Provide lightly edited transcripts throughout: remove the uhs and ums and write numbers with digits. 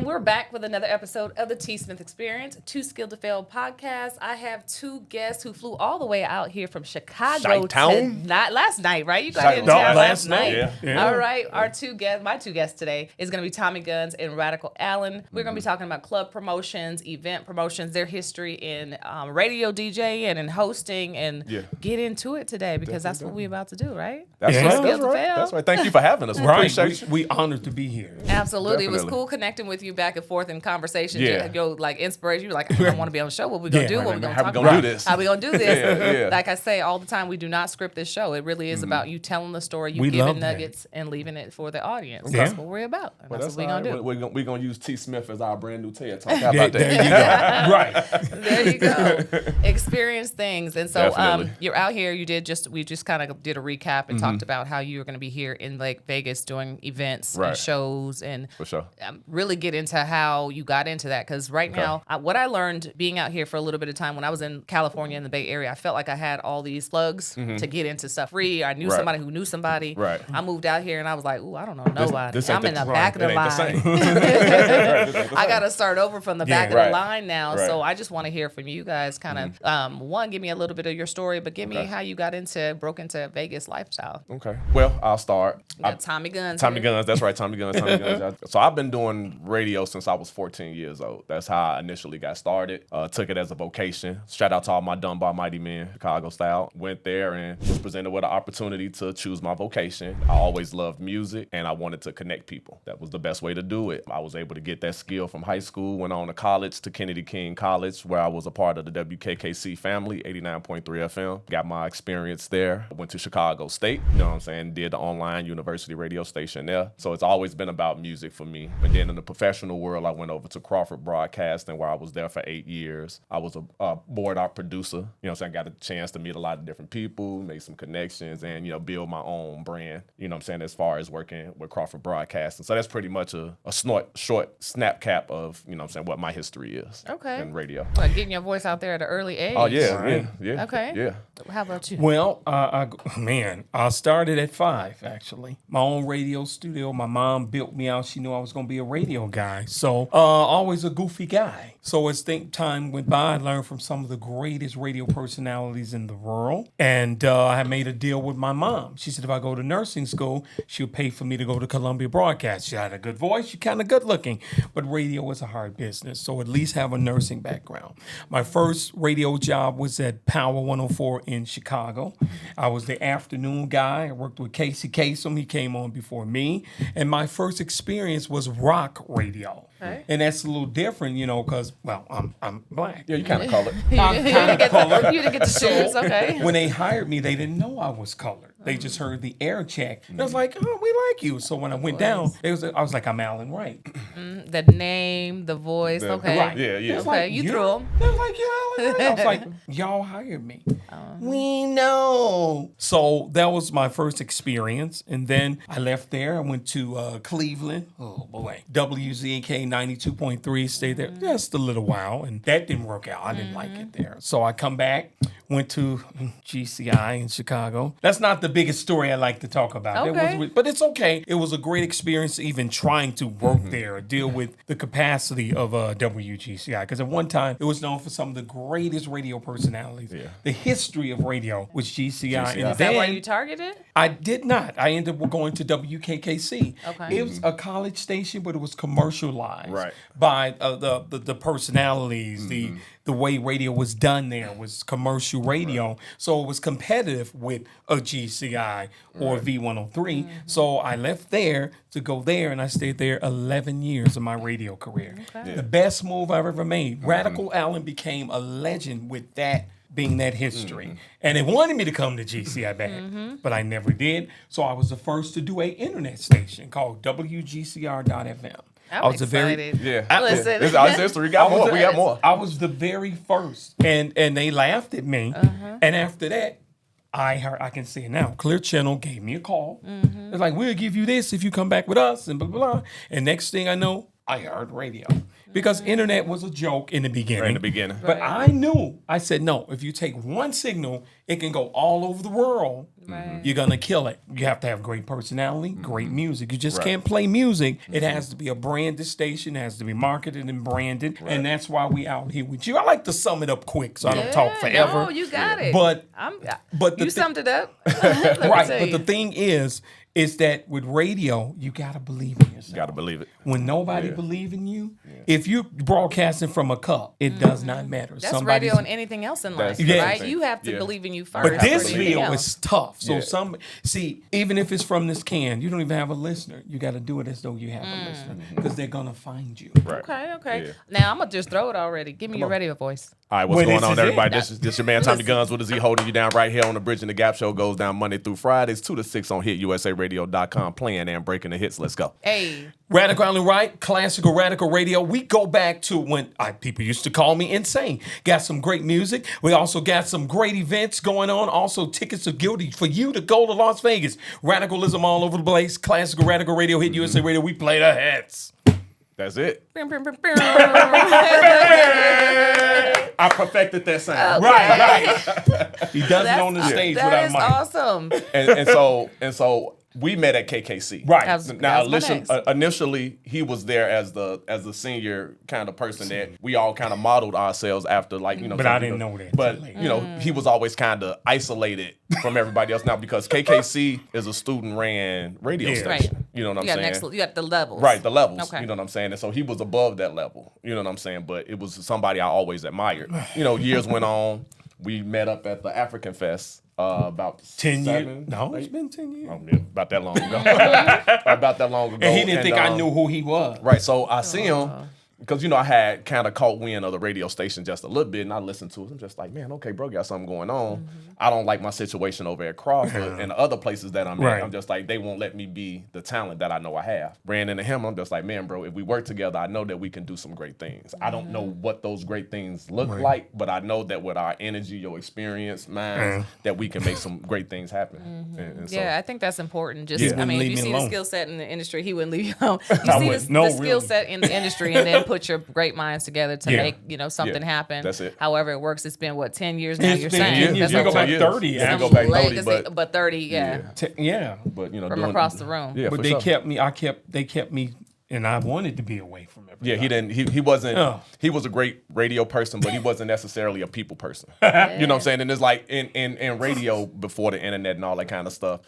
we're back with another episode of the T. Smith Experience, Too Skilled to Fail podcast. I have two guests who flew all the way out here from Chicago last night, right? You got in town last night. Yeah. All right. My two guests today is going to be Tommy Gunz and Radical Allen. We're going to be talking about club promotions, event promotions, their history in radio DJ and in hosting, and get into it today because that's what we're about to do, right? That's right. Thank you for having us. We appreciate you. We honored to be here. Absolutely. Definitely. It was cool connecting with you back and forth in conversation. To go like inspiration. You were like, I want to be on the show. What we gonna do? What we gonna talk about? How we gonna do this? Like I say all the time, we do not script this show. It really is about you telling the story, you giving nuggets, and leaving it for the audience. That's what we're about. And that's what we're gonna do. We're gonna use T. Smith as our brand new TED Talk. How about that? There you go. Right. There you go. Experience things. And so you're out here. We just kind of did a recap and talked about how you were going to be here in Lake Vegas doing events and shows, and for sure. Really get into how you got into that, because now what I learned being out here for a little bit of time when I was in California in the Bay Area, I felt like I had all these plugs to get into stuff free. I knew somebody who knew somebody. Right. I moved out here and I was like, ooh, I don't know nobody. I'm in the back of the line. I got to start over from the back of the line now. Right. So I just want to hear from you guys, kind of one, give me a little bit of your story, but give me how you broke into Vegas lifestyle. Okay. Well, I'll start. Tommy Gunz. Tommy Gunz, that's right. Tommy Gunz. So I've been doing radio since I was 14 years old. That's how I initially got started. Took it as a vocation. Shout out to all my Dunbar Mighty Men, Chicago style. Went there and was presented with an opportunity to choose my vocation. I always loved music and I wanted to connect people. That was the best way to do it. I was able to get that skill from high school, went on to college, to Kennedy King College, where I was a part of the WKKC family, 89.3 FM. Got my experience there. Went to Chicago State, you know what I'm saying? Did the online university radio station there. So it's always been about music for me. But then in the professional world, I went over to Crawford Broadcasting, where I was there for 8 years. I was a board op producer. You know what I'm saying? Got a chance to meet a lot of different people, make some connections, and, build my own brand, you know what I'm saying, as far as working with Crawford Broadcasting. So that's pretty much a short snap cap of, you know what I'm saying, what my history is in radio. Like getting your voice out there at an early age. Oh, yeah. Okay. Yeah. How about you? Well, I started at 5, actually. My own radio studio. My mom built me out. She knew I was going to be a radio guy. So always a goofy guy. So as time went by, I learned from some of the greatest radio personalities in the world. And I made a deal with my mom. She said if I go to nursing school, she'll pay for me to go to Columbia Broadcast. She had a good voice. She's kind of good looking. But radio was a hard business. So at least have a nursing background. My first radio job was at Power 104 in Chicago. I was the afternoon guy. I worked with Casey Kasem. He came on before me. And my first experience was rock radio. Okay. And that's a little different, because, I'm black. Yeah, you kind of colored. I'm kind of colored. You didn't get to choose, okay. When they hired me, they didn't know I was colored. They just heard the air check. And I was like, oh, we like you. So when I went down, I was like, I'm Alan Wright. The name, the voice, okay. Right. Yeah. Okay, like, you threw them. They was like, you're Alan Wright. I was like, y'all hired me. We know. So that was my first experience. And then I left there. I went to Cleveland. Oh, boy. WZAK 92.3. Stayed there just a little while. And that didn't work out. I didn't like it there. So I come back, went to GCI in Chicago. That's not the biggest story I like to talk about. Okay. But it's okay. It was a great experience even trying to work there, deal with the capacity of WGCI. Because at one time, it was known for some of the greatest radio personalities. Yeah. The history of radio was GCI. And is that why you targeted? I did not. I ended up going to WKKC. Okay. It was a college station, but it was commercialized Right. by the personalities, the way radio was done there was commercial radio. So it was competitive with a GCI or V103. So I left there to go there, and I stayed there 11 years of my radio career. Okay. The best move I've ever made. Radical Allen became a legend with that being that history. And they wanted me to come to GCI back, but I never did. So I was the first to do an internet station called WGCR.FM. I was excited. Listen. This is our history. We got more. I was the very first. And they laughed at me. And after that, I can say it now. Clear Channel gave me a call. It's like, we'll give you this if you come back with us, and blah, blah, blah. And next thing I know, I heard radio. Because internet was a joke in the beginning. Right in the beginning. But I knew. I said, no, if you take one signal, it can go all over the world. you're going to kill it. You have to have great personality, great music. You just can't play music. It has to be a branded station. It has to be marketed and branded. And that's why we out here with you. I like to sum it up quick so I don't talk forever. No, you got it. But you summed it up. Right. But the thing is that with radio, you got to believe in yourself. You got to believe it. When nobody believe in you, if you're broadcasting from a cup, it does not matter. That's radio and anything else in life, right? You have to believe in you first. But this field is tough. So even if it's from this can, you don't even have a listener. You got to do it as though you have a listener because they're going to find you. Right. Okay. Yeah. Now, I'm going to just throw it already. Give me your radio voice. All right, what's going on, everybody? This is your man, Tommy Gunz with a Z, holding you down right here on the Bridging the Gap show. Goes down Monday through Fridays, 2 to 6 on HitUSARadio.com, playing and breaking the hits. Let's go. Hey. Radical Island Wright, classical radical radio. We go back to when people used to call me insane. Got some great music. We also got some great events going on. Also, tickets are guilty for you to go to Las Vegas. Radicalism all over the place. Classical radical radio, Hit USA Radio. We play the hits. That's it. I perfected that sound. Okay. Right. He does it on the stage without a mic. That is awesome. And so we met at KKC. Right. Now, initially, he was there as the senior kind of person that we all kind of modeled ourselves after, like, you know. But I didn't know that. But, you know, he was always kind of isolated from everybody else now because KKC is a student-ran radio station. Right. You know what I'm saying? You got the levels. Right, the levels. Okay. You know what I'm saying? And so he was above that level. You know what I'm saying? But it was somebody I always admired. You know, years went on. We met up at the African Fest. About 10 years. years. No, it's been 10 years. Oh, yeah, about that long ago. About that long ago. And he didn't think I knew who he was. Right. So I see him because, you know, I had kind of caught wind of the radio station just a little bit, and I listened to it. I'm just like, man, okay, bro, got something going on. I don't like my situation over at Crawford and the other places that I'm at. I'm just like, they won't let me be the talent that I know I have. Ran into him. I'm just like, man, bro, if we work together, I know that we can do some great things. I don't know what those great things look like, but I know that with our energy, your experience, minds, that we can make some great things happen. And so, I think that's important. Just, I mean, if you see the skill set in the industry, he wouldn't leave you alone. You see the skill set in the industry, and then put your great minds together to make, you know, something happen. That's it. However it works, it's been, 10 years now, you're saying? 10 years. You go back 30. Yeah, go back 30, but 30, Yeah. But, you know, from across the room. Yeah, but they kept me, and I wanted to be away from everybody. Yeah, he didn't. He wasn't. He was a great radio person, but he wasn't necessarily a people person. You know what I'm saying? And it's like in radio before the internet and all that kind of stuff,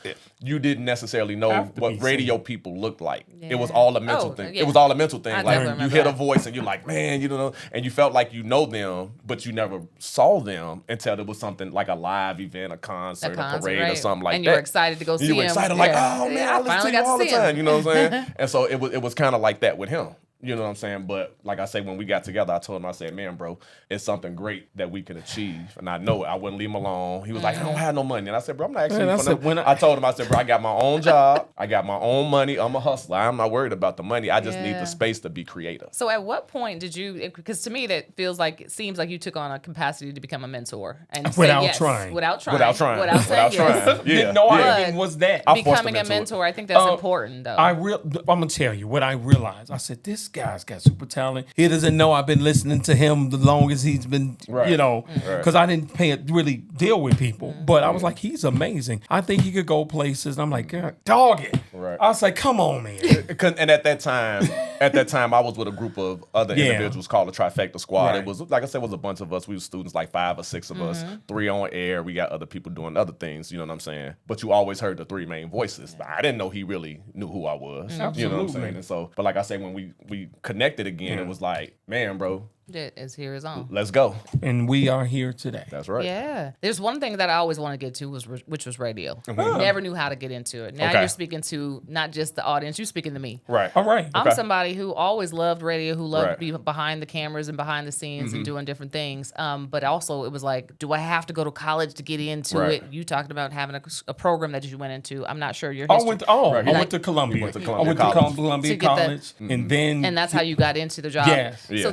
you didn't necessarily know what radio people looked like. It was all a mental thing. It was all a mental thing. Like you hear a voice and you're like, man, you know, and you felt like you know them, but you never saw them until there was something like a live event, a concert, a parade, or something like that. And you were excited to go see him. You were excited, like, oh man, I listen to you all the time. You know what I'm saying? And so it was kind of like that with him. You know what I'm saying? But like I say, when we got together, I told him, I said, man, bro, it's something great that we can achieve. And I know it. I wouldn't leave him alone. He was like, I don't have no money. And I said, bro, I'm not asking you for no. I told him, I said, bro, I got my own job. I got my own money. I'm a hustler. I'm not worried about the money. I just need the space to be creative. So at what point did you, because to me that it seems like you took on a capacity to become a mentor. And without trying. Without trying. Without trying. Yes. Didn't know I even was that. Becoming a mentor, I think that's important though. I'm going to tell you what I realized. I said, this guy's got super talent. He doesn't know I've been listening to him the longest he's been, you know, because I didn't really deal with people. But I was like, he's amazing. I think he could go places. And I'm like, God, dog it. Right. I was like, come on, man. And at that time, I was with a group of other individuals called the Trifecta Squad. It was, like I said, it was a bunch of us. We were students, like 5 or 6 of us, 3 on air. We got other people doing other things, you know what I'm saying? But you always heard the 3 main voices. I didn't know he really knew who I was. Absolutely. You know what I'm saying? And so, but like I said, when we connected again, it was like, man, bro, It is here is on. let's go. And we are here today. That's right. Yeah. There's one thing that I always want to get to, which was radio. Never knew how to get into it. Now you're speaking to not just the audience, you're speaking to me. Right. All right. I'm somebody who always loved radio, who loved to be behind the cameras and behind the scenes and doing different things. But also it was like, do I have to go to college to get into it? You talked about having a program that you went into. I'm not sure your history. I went to Columbia. I went to Columbia College. And that's how you got into the job. Yes. So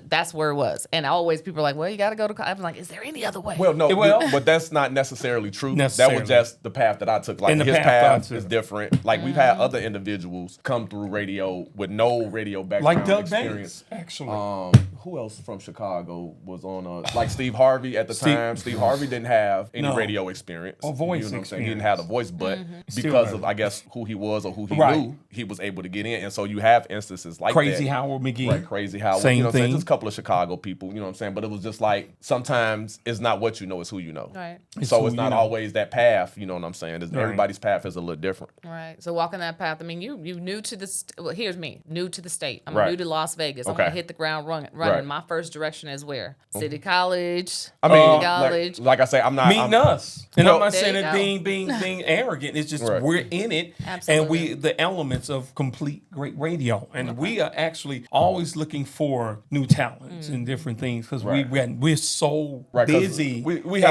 that's where it was. And always people are like, well, you got to go to college. I'm like, is there any other way? Well, no, but that's not necessarily true. That was just the path that I took. Like his path is different. Like we've had other individuals come through radio with no radio background like Doug experience. Banks, actually. who else from Chicago was on like Steve Harvey at the time. Steve Harvey didn't have any radio experience or voice you know what I'm saying? experience. He didn't have the voice, but Still because have of it. I guess who he was or who he Right. knew, he was able to get in. And so you have instances like Crazy that. Howard McGee. Right, Crazy Howard. Same you know what I'm saying? thing. Just a couple of Chicago people, you know what I'm saying? But it was just like sometimes it's not what you know, it's who you know. Right. So who it's you not know. always that path, you know what I'm saying? Right. Everybody's path is a little different. Right. So walking that path. I mean, you new to this. Well, here's me, new to the state. I'm Right. new to Las Vegas. I'm Okay. gonna hit the ground running. Right. My first direction is where? City College. I mean, college. like I say, I'm not Meeting us. And Well- I'm not There saying you it go. being arrogant. It's just Right. we're in it. Absolutely. And the elements of complete great radio. And we are actually always looking for new talents and different things because Right. we're so right, 'cause busy. We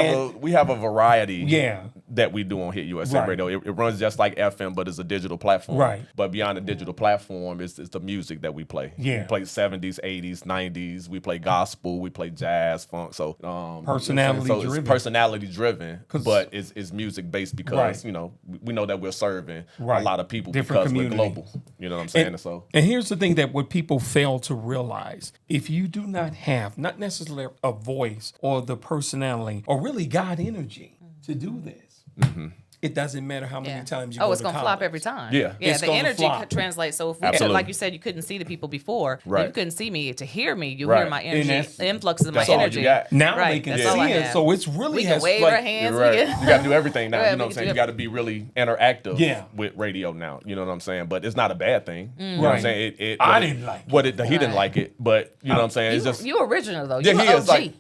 have a variety Yeah. that we do on Hit USA Right. Radio. It runs just like FM, but it's a digital platform. Right. But beyond the digital platform, it's the music that we play. Yeah. We play 70s, 80s, 90s. We play gospel. We play jazz, funk. So Personality so driven. It's personality driven, 'Cause- but it's music based because Right. you know we know that we're serving Right. a lot of people Different because community. we're global. You know what I'm saying? And, So and here's the thing that what people fail to realize: if you do not have, not necessarily a voice or the personality or really God energy to do this, it doesn't matter how many times you go it's to gonna college. flop every time. Yeah. yeah. It's The gonna energy flop. could translate. So if we, Absolutely. like you said, you couldn't see the people before. Right. You couldn't see me. To hear me, you Right. hear my And energy, that's- the influxes of my that's all you energy. got. Now Right, they can that's all I see it, have. so it's really We can has wave like, our hands. You're right. We can- You got to do everything now. Right, You know we what I'm can saying? do You got to be really interactive Yeah. with radio now. You know what I'm saying? But it's not a bad thing. You know what Right. I'm saying? I didn't like it. He didn't Right. like it, but you know what I'm saying? It's just You original though. yeah, You he an is OG. like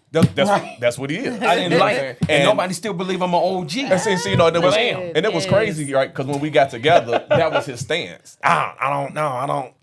Right. that's what he is. I didn't You know like what I'm it, saying? and nobody still believe I'm an OG. And see, you know, it was, Bam. and it was Yes. crazy, right? Because when we got together, that was his stance. I don't know.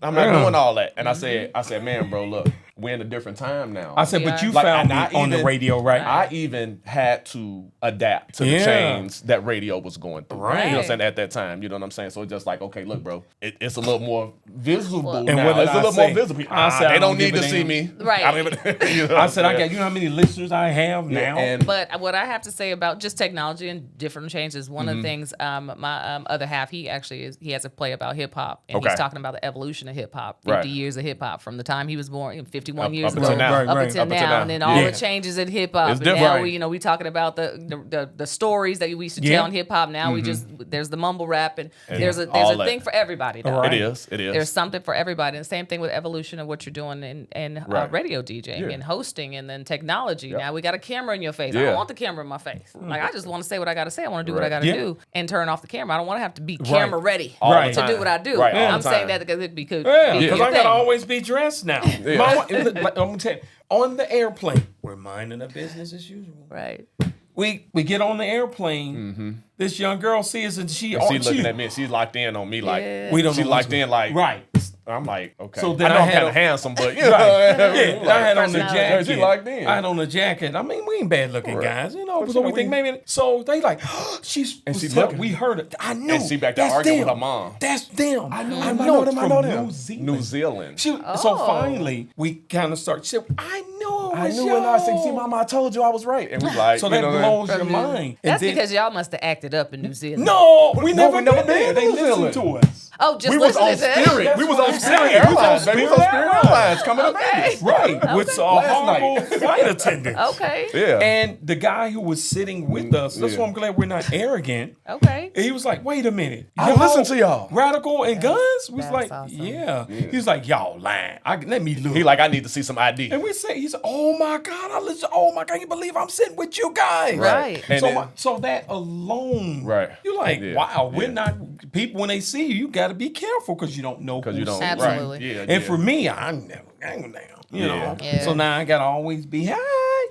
I'm not doing all that. And I said, man, bro, look, we're in a different time now. I said, but you Like, found and me I on the even- radio, right? I even had to adapt to the Yeah. change that radio was going through. Right. You know what I'm saying? At that time, you know what I'm saying? So it's just like, okay, look, bro, it's a little more visible And now. what did It's a I little say? more visible. I said, I they don't don't need give to a see damn. me. Right. I don't even, you know what I I'm said, I saying? got, you know how many listeners I have Yeah, now? and- But what I have to say about just technology and different changes, one of the things, my other half, he has a play about hip hop, and Okay. he's talking about the evolution of hip hop, 50 Right. years of hip hop from the time he was born, 51 Up years until ago, now. Right, up right. until Up until now, now. and then all Yeah. the changes in hip hop. It's And different. now we talking about the stories that we used to Yeah. tell in hip hop. Now we just there's the mumble rap, and there's a all that. thing for everybody. Though. Right. It is. There's something for everybody. And the same thing with evolution of what you're doing in Right. radio DJing Yeah. and hosting and then technology. Yep. Now we got a camera in your face. I Yeah. don't want the camera in my face. Like I just want to say what I got to say. I want to do what I Right. got to Yeah. do and turn off the camera. I don't want to have to be camera ready All the Right. to do time. what I do. Right, all I'm the saying time. that because it could Yeah, be because your I gotta thing. always be dressed now. Like, I'm gonna tell you, on the airplane, we're minding the business as usual. Right. We get on the airplane. This young girl sees us and she looking at me. She's locked in on me like Yeah. we don't she know locked what's in like right. I'm like, okay. So So then I know I I'm had kind of a- handsome, but you know, Right. Yeah, I had on the personality. jacket. She locked in. I had on the jacket. I mean, we ain't bad looking Right. guys, you know. But So you know, we think we- maybe. So they like, she's. And she was tell- looking. we heard it. I knew. And she back there That's arguing them. with her mom. That's them. I know them. them, I know them, I From know them. New Zealand. New Zealand. So Oh. finally, we kind of start. She said, I knew it I was knew when I said, y'all." see, mama, I told you I was right. And we like, So you that know, blows From your New- mind. That's And then- because y'all must have acted up in New Zealand. No, we No, never we never been there. been They to New listened Zealand. to us. Oh, just we was on listen to that. Spirit. We was on I'm Spirit saying. We was on Airlines. baby. We was on Spirit Spirit Airlines. Airlines coming to Okay. Vegas. Right, with a Last horrible night. flight attendant. Okay. Yeah. And the guy who was sitting with us, that's Yeah. why I'm glad we're not arrogant. Okay. And he was like, wait a minute. I listen to y'all. Radical and Guns? We was That's like, awesome. yeah. He was like, y'all lying. Let me look. He like, I need to see some ID. and we say, he said, oh my God, I listen. Oh my God, you believe I'm sitting with you guys. Right. And So, then- so that alone, Right. you're like, Yeah. wow, we're Yeah. not, people, when they see you, you got to be careful because you don't know Because who's you don't. sitting. Absolutely. Right. Yeah. And yeah. for me, I'm never down, you know. Yeah. So now I got to always be, hi.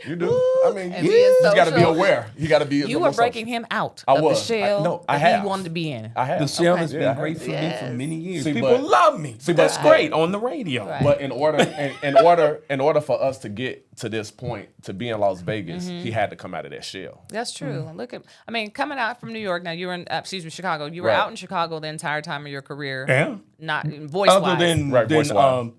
You do. Ooh, I mean, And you being got to be social. aware. You got to be. You were breaking him out I of was. the shell No, I that have. he wanted to be in. I have. The shell Okay. has Yeah, I been have. great for me for many years. See, People but- love me. see, That's but- great on the radio. Right. But in order for us to get to this point, to be in Las Vegas, he had to come out of that shell. That's true. Look at, I mean, coming out from New York. Now you were in, Chicago. You were Right. out in Chicago the entire time of your career. Yeah. Not voice Other wise. than, Right, voice-wise.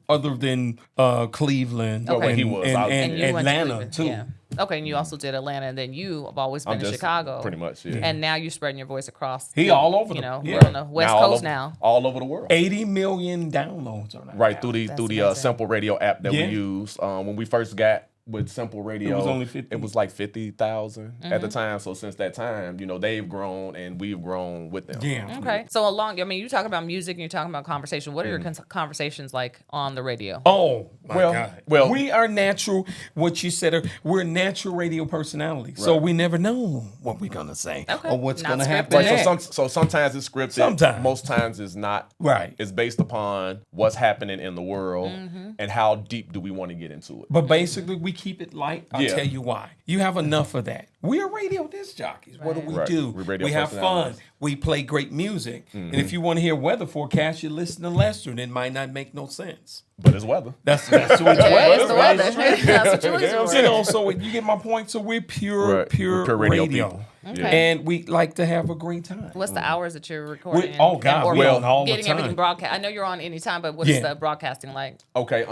Cleveland, Well, when he was out and And you went to Atlanta Cleveland, too. yeah. Okay, and you also did Atlanta, and then you have always been in just Chicago. Pretty much, yeah. And now you're spreading your voice across. He all over you the- know, yeah. we're on the West all Coast over, now. all over the world. 80 million downloads on that. Right app. through the amazing. Simple Radio app that Yeah. we use. When we first got with Simple Radio, It was only 50. It was like 50,000 at the time. So since that time, they've grown and we've grown with them. Yeah. Okay. So you talk about music and you're talking about conversation. What are your conversations like on the radio? Oh, my Well- God. well- we are natural, what you said, we're natural radio personalities. So Right. we never know what we're going to say Okay. or what's Not going to scripted. happen. Right, next. so sometimes it's scripted. Sometimes. Most times it's not. Right. It's based upon what's happening in the world and how deep do we want to get into it. But basically, we keep it light. I'll Yeah. tell you why. You have enough of that. We are radio disc jockeys. What do we Right. do? We're radio We have fun. personalities. We play great music. And if you want to hear weather forecast, you listen to Lester, and it might not make no sense. But it's weather. That's what it's Yeah, it's the right? weather. That's what Julie's You doing. know, so you get my point. So we're pure Right. pure We're pure radio radio. people. Okay. And we like to have a great time. What's the hours that you're recording? Oh, God, or we on all the getting everything time. broadcast. I know you're on any time, but what is Yeah. the broadcasting like? Okay,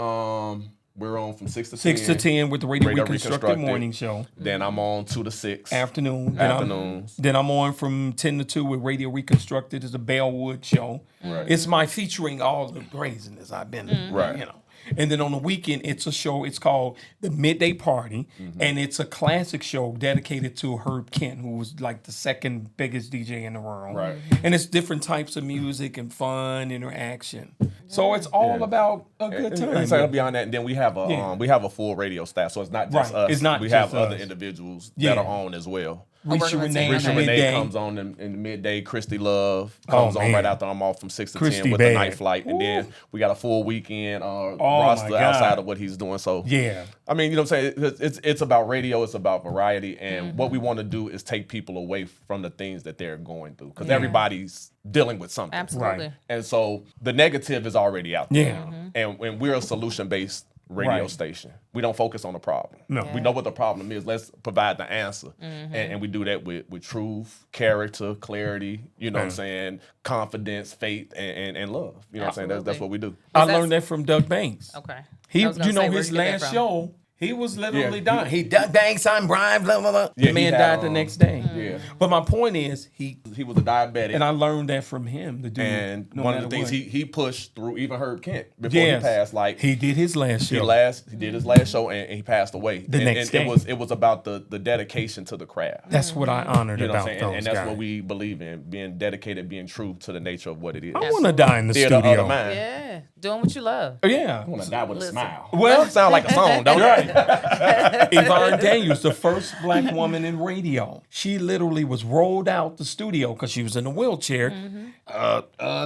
we're on from 6 to 10. 6 to 10 with the Radio Radio Reconstructed Reconstructed. morning show. Then I'm on 2 to 6. Afternoon. Afternoons. Then I'm on from 10 to 2 with Radio Reconstructed. It's a Bellwood show. Right. It's my featuring all the craziness I've been in. Right. You know. And then on the weekend, it's a show. It's called The Midday Party. And it's a classic show dedicated to Herb Kent, who was like the second biggest DJ in the world. Right. And it's different types of music and fun, interaction. So it's all about a good time. And so beyond that, and then we have a full radio staff, so it's not just Right. us. It's not we just have other us. individuals Yeah. that are on as well. Risha working with Renee, Risha Risha in the Renee midday. comes on in the midday. Christy Love comes on man. right after I'm off from 6 to Christy 10 with bad. the night flight. And then we got a full weekend my roster God. outside of what he's doing. So Yeah. I mean, you know what I'm saying? It's about radio. It's about variety. And what we want to do is take people away from the things that they're going through. Because everybody's dealing with something. Absolutely. Right. And so the negative is already out there. Yeah. And when we're a solution-based radio Right. station, we don't focus on the problem. No. We know what the problem is. Let's provide the answer. And we do that with truth, character, clarity, you know what I'm saying, confidence, faith, and love. You know what I'm saying? That's Absolutely. what we do. I That's- learned that from Doug Banks. Okay. He, I was gonna you know, say, where'd his you get that last from? show, he was literally Yeah, dying. He Doug Banks, I'm Brian, blah, blah, blah. Yeah, the man he had, died the next day. Yeah. But my point is, he, He was a diabetic. and I learned that from him, the dude. And no one of matter the things what. he pushed through even Herb Kent before Yes. he passed, like he did his last he show. did his last show and he passed away. The and, next day. It was about the dedication to the craft. That's what I honored You know what about I'm saying? those And that's guys. what we believe in, being dedicated, being true to the nature of what it is. I want to die in the Theater of the studio. mind. Yeah. Doing what you love. Yeah. I want to die with a Listen. smile. Well- That sound like a song, don't it? Yvonne Daniels, the first black woman in radio. She literally was rolled out the studio because she was in a wheelchair,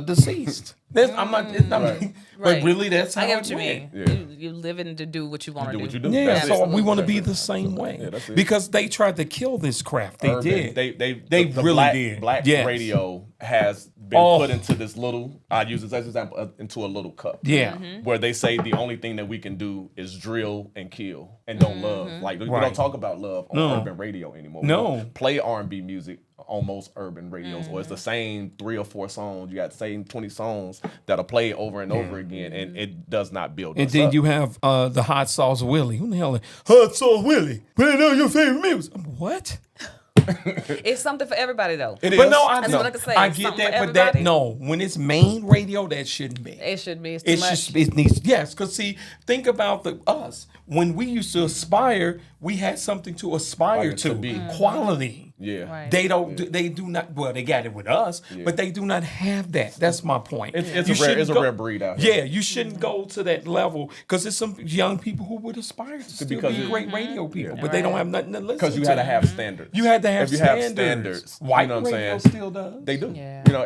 deceased. I'm not, Right. but really that's how I get it what you went. mean. Yeah. You living to do what you want to do do. what you do. Yeah, That's so it. we want to be That's it. the same way Yeah, that's it. because they tried to kill this craft. They Urban. did. They They really black, did. Black Yes. radio has been Oh. put into this little. I use this as an example into a little cup. Yeah. Where they say the only thing that we can do is drill and kill and don't love. Like we Right. don't talk about love on No. urban radio anymore. No. We don't play R&B music on most urban radios, or it's the same 3 or 4 songs. You got the same 20 songs that are played over and over again, and it does not build. And us then up. you have the Hot Sauce Willie. Who the hell is Hot Sauce Willie? Put on your favorite music. What? It's something for everybody, though. It But is. no, I That's know. what I can say. I It's get something that, for but that everybody. no. When it's main radio, that shouldn't be. It should be. It's too It's much. just it needs yes, because see, think about us when we used to aspire, we had something to aspire To to, be. quality. Yeah. Right. They don't. They do not. Well, they got it with us, but they do not have that. That's my point. It's You a rare. shouldn't It's a go- rare breed out here. Yeah, you shouldn't go to that level because there's some young people who would aspire to still Because be it- great radio people, but they don't have nothing to listen to. Because you had to have standards. You had to have if you standards. have standards. White you know what I'm radio saying? still does. They do. Yeah. You know,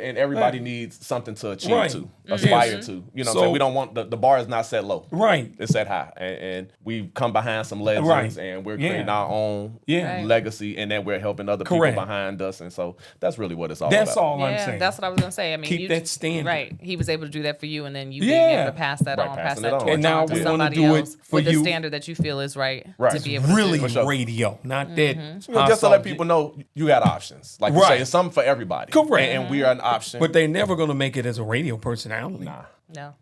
everybody needs something to achieve Right. to, aspire Yes. to. You know what I'm So- saying? We don't want the bar is not set low. Right. It's set high. And we've come behind some legends Right. and we're Yeah. creating our own Yeah. Right. legacy, and then we're helping other Correct. people behind us. And so that's really what it's all That's about. all I'm Yeah, saying. that's what I was gonna say. I mean, Keep you, that standard. Right. He was able to do that for you, and then you being Yeah. able to pass that Right, on, passing pass it that on. torch And now on to we wanna somebody do it else for with you. the standard that you feel is right, Right. to be able to Really do. sure. radio, not that. You know, just to let people know you got options. Like you Right. say, it's something for everybody. Correct. And we are an option. But they're never going to make it as a radio personality. Nah. No.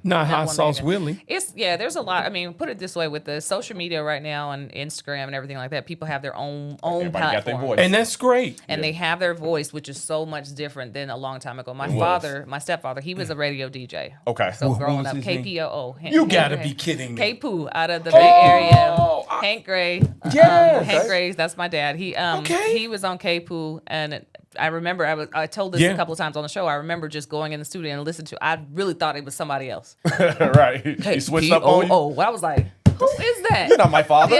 Not hot one sauce thing. Willie. There's a lot. I mean, put it this way: with the social media right now and Instagram and everything like that, people have their own Everybody got their platform. voice. And that's great. And they have their voice, which is so much different than a long time ago. My stepfather, he was a radio DJ. Okay. So What growing was up, his name? KPOO. You gotta be kidding me. K-Poo out of the Bay Area. Hank Gray. Yes. Hank Gray, that's my dad. He was on K-Poo, and I remember I told this a couple of times on the show. I remember just going in the studio and listening to. I really thought it was somebody else. Right. He switched up on you. Well, I was like, who is that? You're not my father.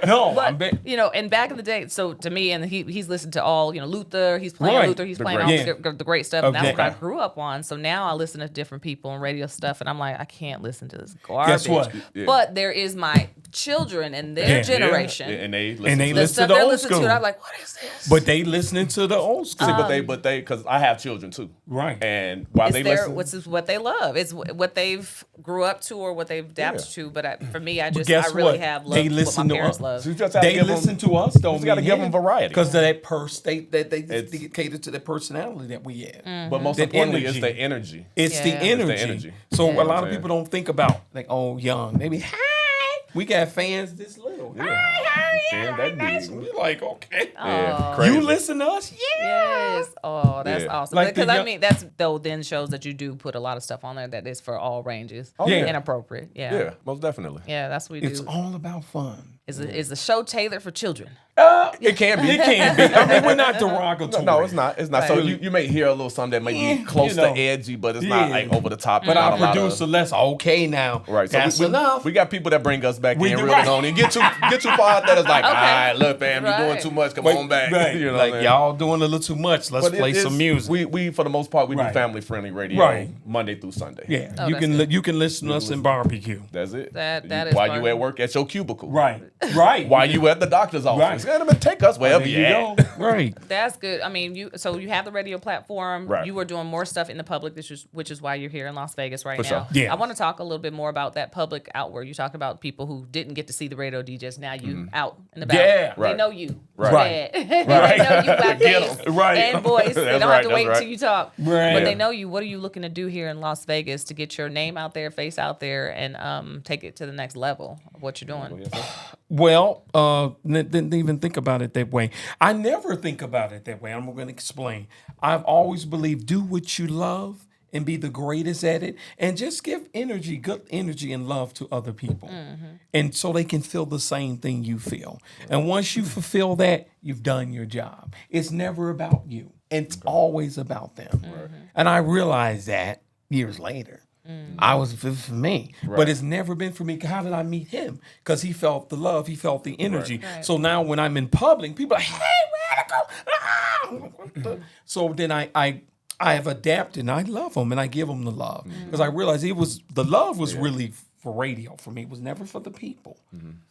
No, But, and back in the day, so to me, and he's listened to all, Luther, he's playing Right. Luther, he's The playing great. all the great stuff. And that's Okay. what I grew up on. So now I listen to different people and radio stuff, and I'm like, I can't listen to this garbage. Guess what? Yeah. But there is my children and their Yeah. generation. And they listen. And they to The listen stuff to the they're old listening school. to, I'm like, what is this? But they listening to the old school. See, but they, because I have children too. Right. And while they listen, what they love. It's what they've grew up to or what they've adapted to. But for me, I guess really what? have They loved what listen my to parents us. love. so you just have to They give listen them, to us, don't you gotta give them variety. Because of that they cater to the personality that we have. But most The importantly, energy. it's the energy. It's the Yeah. energy. It's the energy. So Yeah. a lot of people don't think about like, oh, young. They be, hi. We got fans this little. Yeah. Hi, Fan that big. We're like, okay. Yeah, Oh. crazy. You listen to us? Yeah. Yes. Oh, that's Yeah. awesome. Like the Because I young- mean, that's though then shows that you do put a lot of stuff on there that is for all ranges. Oh, yeah. Inappropriate. Yeah. Yeah, most definitely. Yeah, that's what we It's do. all about fun. Is the show tailored for children? It can be. It can be. I mean, we're not derogatory. No, it's not. It's not. So Right. you may hear a little something that may be Yeah, close you know. to edgy, but it's Yeah. not like over the top. But Not our a lot of- producer, let's okay now. Right. So That's we enough. We got people that bring us back We in do, really right. on and get too far out there. It's like, Okay. all right, look, fam, you're doing Right. too much. Come Wait, on back. right. You know like what I'm saying? y'all doing a little too much. Let's But play it's- some music. We for the most part we Right. do family friendly radio Right. Monday through Sunday. Yeah, Oh, you that's can good. you can listen to us in barbecue. That's it. That is while you part- at work at your cubicle. Right, right. While you at the doctor's office. Right. Yeah, take us wherever There you you at. go. Right. That's good. I mean, you have the radio platform. Right. You are doing more stuff in the public, which is why you're here in Las Vegas right For now. sure. Yeah. I want to talk a little bit more about that public out where you talk about people who didn't get to see the radio DJs. Now you out and about. Yeah. They Right. know you. Right. They know you by face Right. and voice. They That's don't right, have to that's wait right. until you talk. Right. But Yeah. they know you. What are you looking to do here in Las Vegas to get your name out there, face out there, and take it to the next level of what you're doing? Well, didn't even think about it that way. I never think about it that way. I'm going to explain. I've always believed do what you love and be the greatest at it, and just give energy, good energy and love to other people. And so they can feel the same thing you feel. And once you fulfill that, you've done your job. It's never about you. It's always about them. And I realized that years later. I was for me, but it's never been for me. How did I meet him? Because he felt the love, he felt the energy. Right. So now when I'm in public, people are like, hey, radical. So then I have adapted and I love them and I give them the love because I realized the love was really for radio for me. It was never for the people,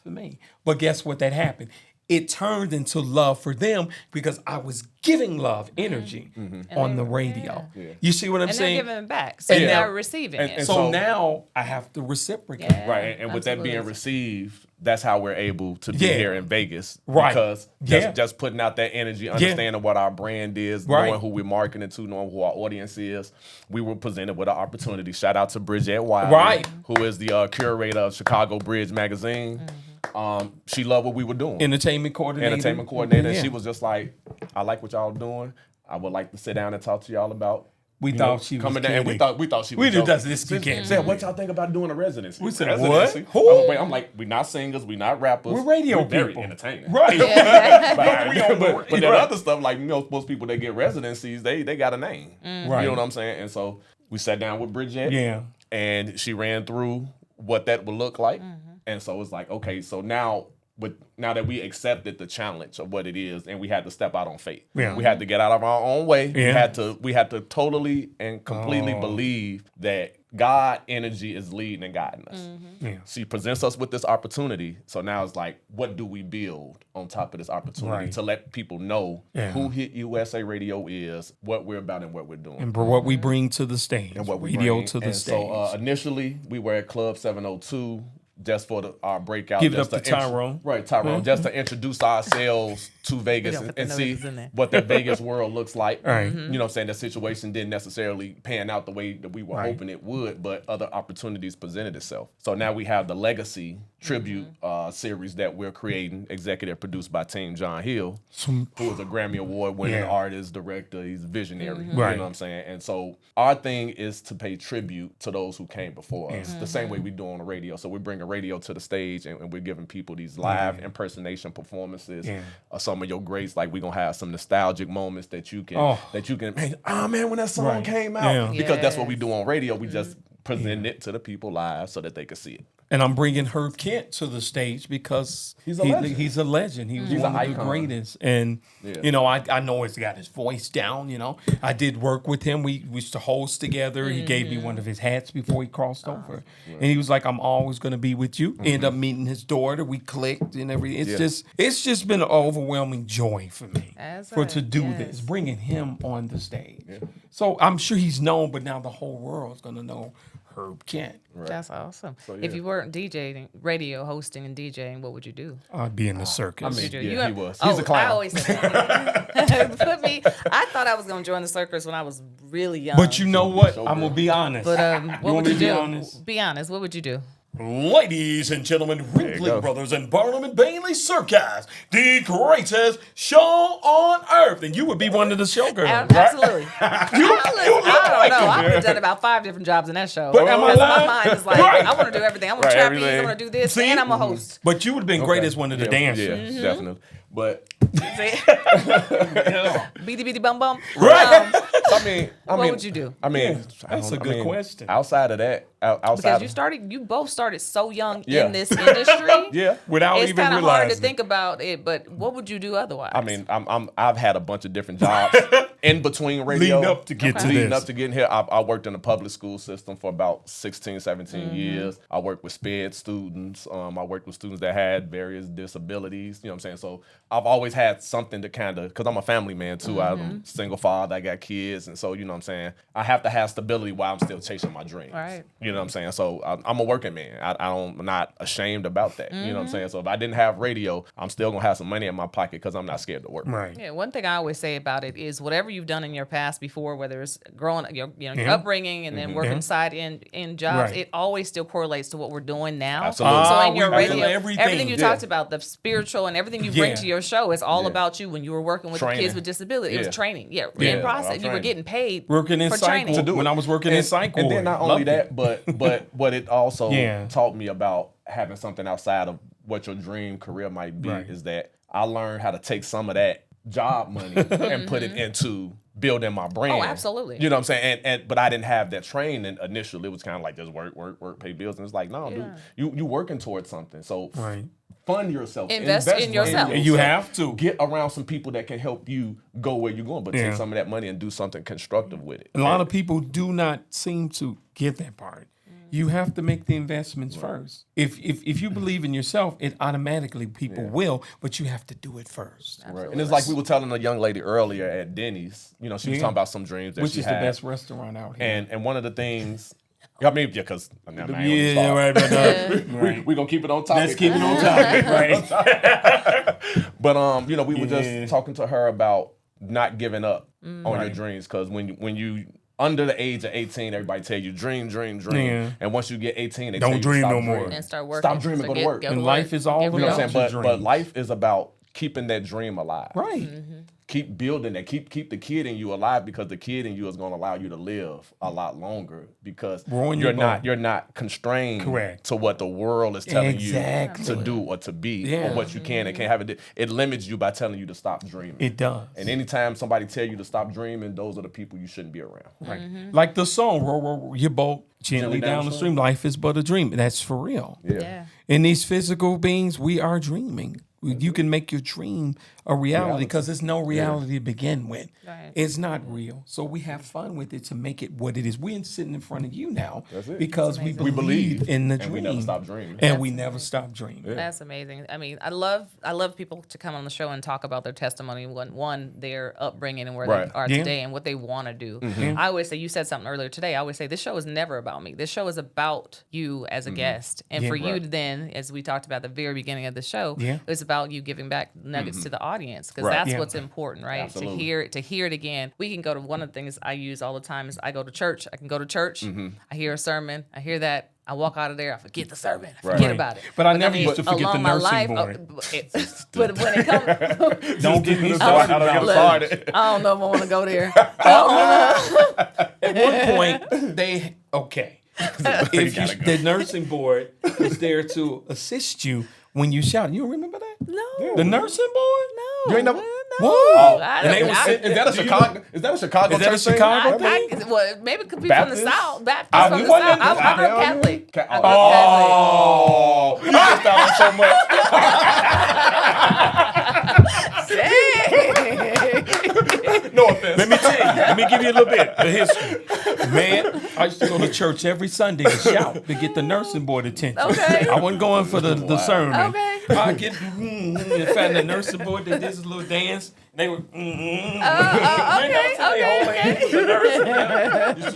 for me. But guess what? That happened. It turned into love for them because I was giving love, energy on the radio. You see what I'm And saying? they're giving it back. So And they're now- receiving and- it. and So So- now I have to reciprocate. Yeah. Right, and with that being Absolutely. received, that's how we're able to be Yeah. here in Vegas. Right. Because Yeah. just putting out that energy, understanding what our brand is, Right. knowing who we're marketing to, knowing who our audience is, we were presented with an opportunity. Shout out to Bridget Wiley, Right. who is the curator of Chicago Bridge Magazine. She loved what we were doing. Entertainment coordinator. And Yeah. she was just like, I like what y'all doing. I would like to sit down and talk to y'all about. We you thought know, she was coming down, and we kidding. thought she was. We knew joking. that's this She can't. said, "What y'all think about doing a residency?" We said, Residency. what? Who? I'm like, we're not singers, we're not rappers. We're radio we're very people. entertaining. Right. but that other stuff, like most people that get residencies, they got a name. Right. You know what I'm saying? And so we sat down with Bridget. Yeah. And she ran through what that would look like. And so it's like, okay, so now that we accepted the challenge of what it is, and we had to step out on faith. Yeah. We had to get out of our own way. Yeah. We had to totally and completely believe that God energy is leading and guiding us. Yeah. She presents us with this opportunity. So now it's like, what do we build on top of this opportunity Right. to let people know Yeah. who Hit USA Radio is, what we're about, and what we're doing. And for what we bring to the stage. And what we radio bring. to the And stage. So initially, we were at Club 702 just for our breakout. Give it just up to Tyrone. Right, Tyrone. Just to introduce ourselves to Vegas and see what the Vegas world looks like. Right. You know what I'm saying? The situation didn't necessarily pan out the way that we were hoping it would, but other opportunities presented itself. So now we have the Legacy tribute series that we're creating, executive produced by Team John Hill, who is a Grammy Award winning artist, director. He's a visionary. You know what I'm saying? And so our thing is to pay tribute to those who came before us, the same way we do on the radio. So we're bringing radio to the stage, and we're giving people these live impersonation performances of some of your greats. Like we're gonna have some nostalgic moments that you can man, when that song came out, because that's what we do on radio. We just present it to the people live so that they can see it. And I'm bringing Herb Kent to the stage because he's a legend. He was one of the greatest. And, you know, I know he's got his voice down, you know. I did work with him. We used to host together. He gave me one of his hats before he crossed over. And he was like, I'm always going to be with you. Ended up meeting his daughter. We clicked and everything. It's just been an overwhelming joy for me to do this, bringing him on the stage. So I'm sure he's known, but now the whole world's going to know Herb Kent. Right. That's awesome. So, if you weren't DJing, radio hosting and DJing, what would you do? I'd be in the circus. I mean, he was. He's a clown. I always said that. I thought I was going to join the circus when I was really young. But you know what? I'm going to be honest. But what would you do? Be honest. What would you do? Ladies and gentlemen, Ringling Brothers and Barnum Bailey Circus, the greatest show on earth. And you would be one of the showgirls, right? Absolutely. I don't know. I could have done about 5 different jobs in that show. But am I lying? My mind is like, I want to do everything. I want to trapeze, I want to do this, and I'm a host. But you would have been great as one of the dancers. Yeah, definitely. But beady bum bum. Right. What would you do? I mean, that's a good question. Outside of that, because you both started so young in this industry. Without it's even kind of realizing. hard to think about it. But what would you do otherwise? I mean, I've had a bunch of different jobs in between radio. Leading up to get to Leading this. up to getting here, I worked in the public school system for about 16, 17 years. I worked with SPED students. I worked with students that had various disabilities. You know what I'm saying? So I've always had something to kind of, because I'm a family man too. I'm a single father. I got kids. And so, you know what I'm saying? I have to have stability while I'm still chasing my dreams. Right. You know what I'm saying? So I'm a working man. I'm not ashamed about that. You know what I'm saying? So if I didn't have radio, I'm still going to have some money in my pocket because I'm not scared to work. Right. Yeah, one thing I always say about it is whatever you've done in your past before, whether it's growing, your upbringing and then working side in jobs, it always still correlates to what we're doing now. Absolutely. So in your radio, everything you talked about, the spiritual and everything you bring to your show, is all about you when you were working with kids with disabilities. It was training. In process. You were getting paid working in for cycle training. when I was working in cycle. And then not only that, but what it also taught me about having something outside of what your dream career might be is that I learned how to take some of that job money and put it into building my brand. Oh, absolutely. You know what I'm saying? But I didn't have that training initially. It was kind of like just work, pay bills. And it's like, no, dude, you working towards something. So fund yourself. Invest in yourself. You have to. Get around some people that can help you go where you're going, but take some of that money and do something constructive with it. A lot of people do not seem to get that part. You have to make the investments first. If you believe in yourself, it automatically people will, but you have to do it first. Right. And it's like we were telling a young lady earlier at Denny's, you know, she was talking about some dreams that Which she is had. the best restaurant out here. And one of the things, I mean, because we're going to keep it on topic. Let's keep it on topic, right? But, you know, we were just talking to her about not giving up on your dreams, because when you under the age of 18, everybody tell you dream. And once you get 18, they don't tell you dream stop no dreaming. more. And start working. Stop dreaming, go to work. And life is all about You know what I'm saying? dreams. But life is about keeping that dream alive. Right. Keep building that. Keep the kid in you alive, because the kid in you is going to allow you to live a lot longer, because you're not constrained to what the world is telling you to do or to be or what you can and can't have. It limits you by telling you to stop dreaming. It does. And anytime somebody tell you to stop dreaming, those are the people you shouldn't be around. Right. Like the song, row your boat gently down the stream. Life is but a dream. That's for real. Yeah. In these physical beings, we are dreaming. You can make your dream a reality because there's no reality to begin with. Right. It's not real. So we have fun with it to make it what it is. We're sitting in front of you now That's it. because we believe in the dream. And we never stop dreaming. And we never stop dreaming. Yeah. That's amazing. I mean, I love people to come on the show and talk about their testimony, one their upbringing and where Right. they are Yeah. today and what they want to do. Mm-hmm. I always say, you said something earlier today. I always say this show is never about me. This show is about you as a guest, and Yeah. for you to then, as we talked about at the very beginning of the show, Yeah. it's about you giving back nuggets to the audience because Right. that's Yeah. what's important, right? Absolutely. To hear it again. We can go to one of the things I use all the time is I go to church. I can go to church. I hear a sermon. I hear that. I walk out of there. I forget the sermon. I forget Right. about it. But I never then used to forget along the my nursing life, board. but when it comes, Don't get me I started. don't get about Look, started. I don't know if I want to go there. At one point, gotta the nursing board was there to assist you when you shout. You don't remember that? No. The nursing board? No. You ain't never- No. What? I And they don't- was I- sitting- Is that a Chicago? Is that a Chicago? Is that a church thing? Chicago? well, maybe it could be Baptist? from the South. Baptist I from the wasn't- South. I grew up Catholic. I grew up Oh, you missed out on so much. Catholic. No offense. Let me tell you. Let me give you a little bit of history. Man, I used to go to church every Sunday and shout to get the nursing board attention. Okay. I wasn't going for the sermon. Okay. I get in fact the nursing board they did this little dance. They were Okay.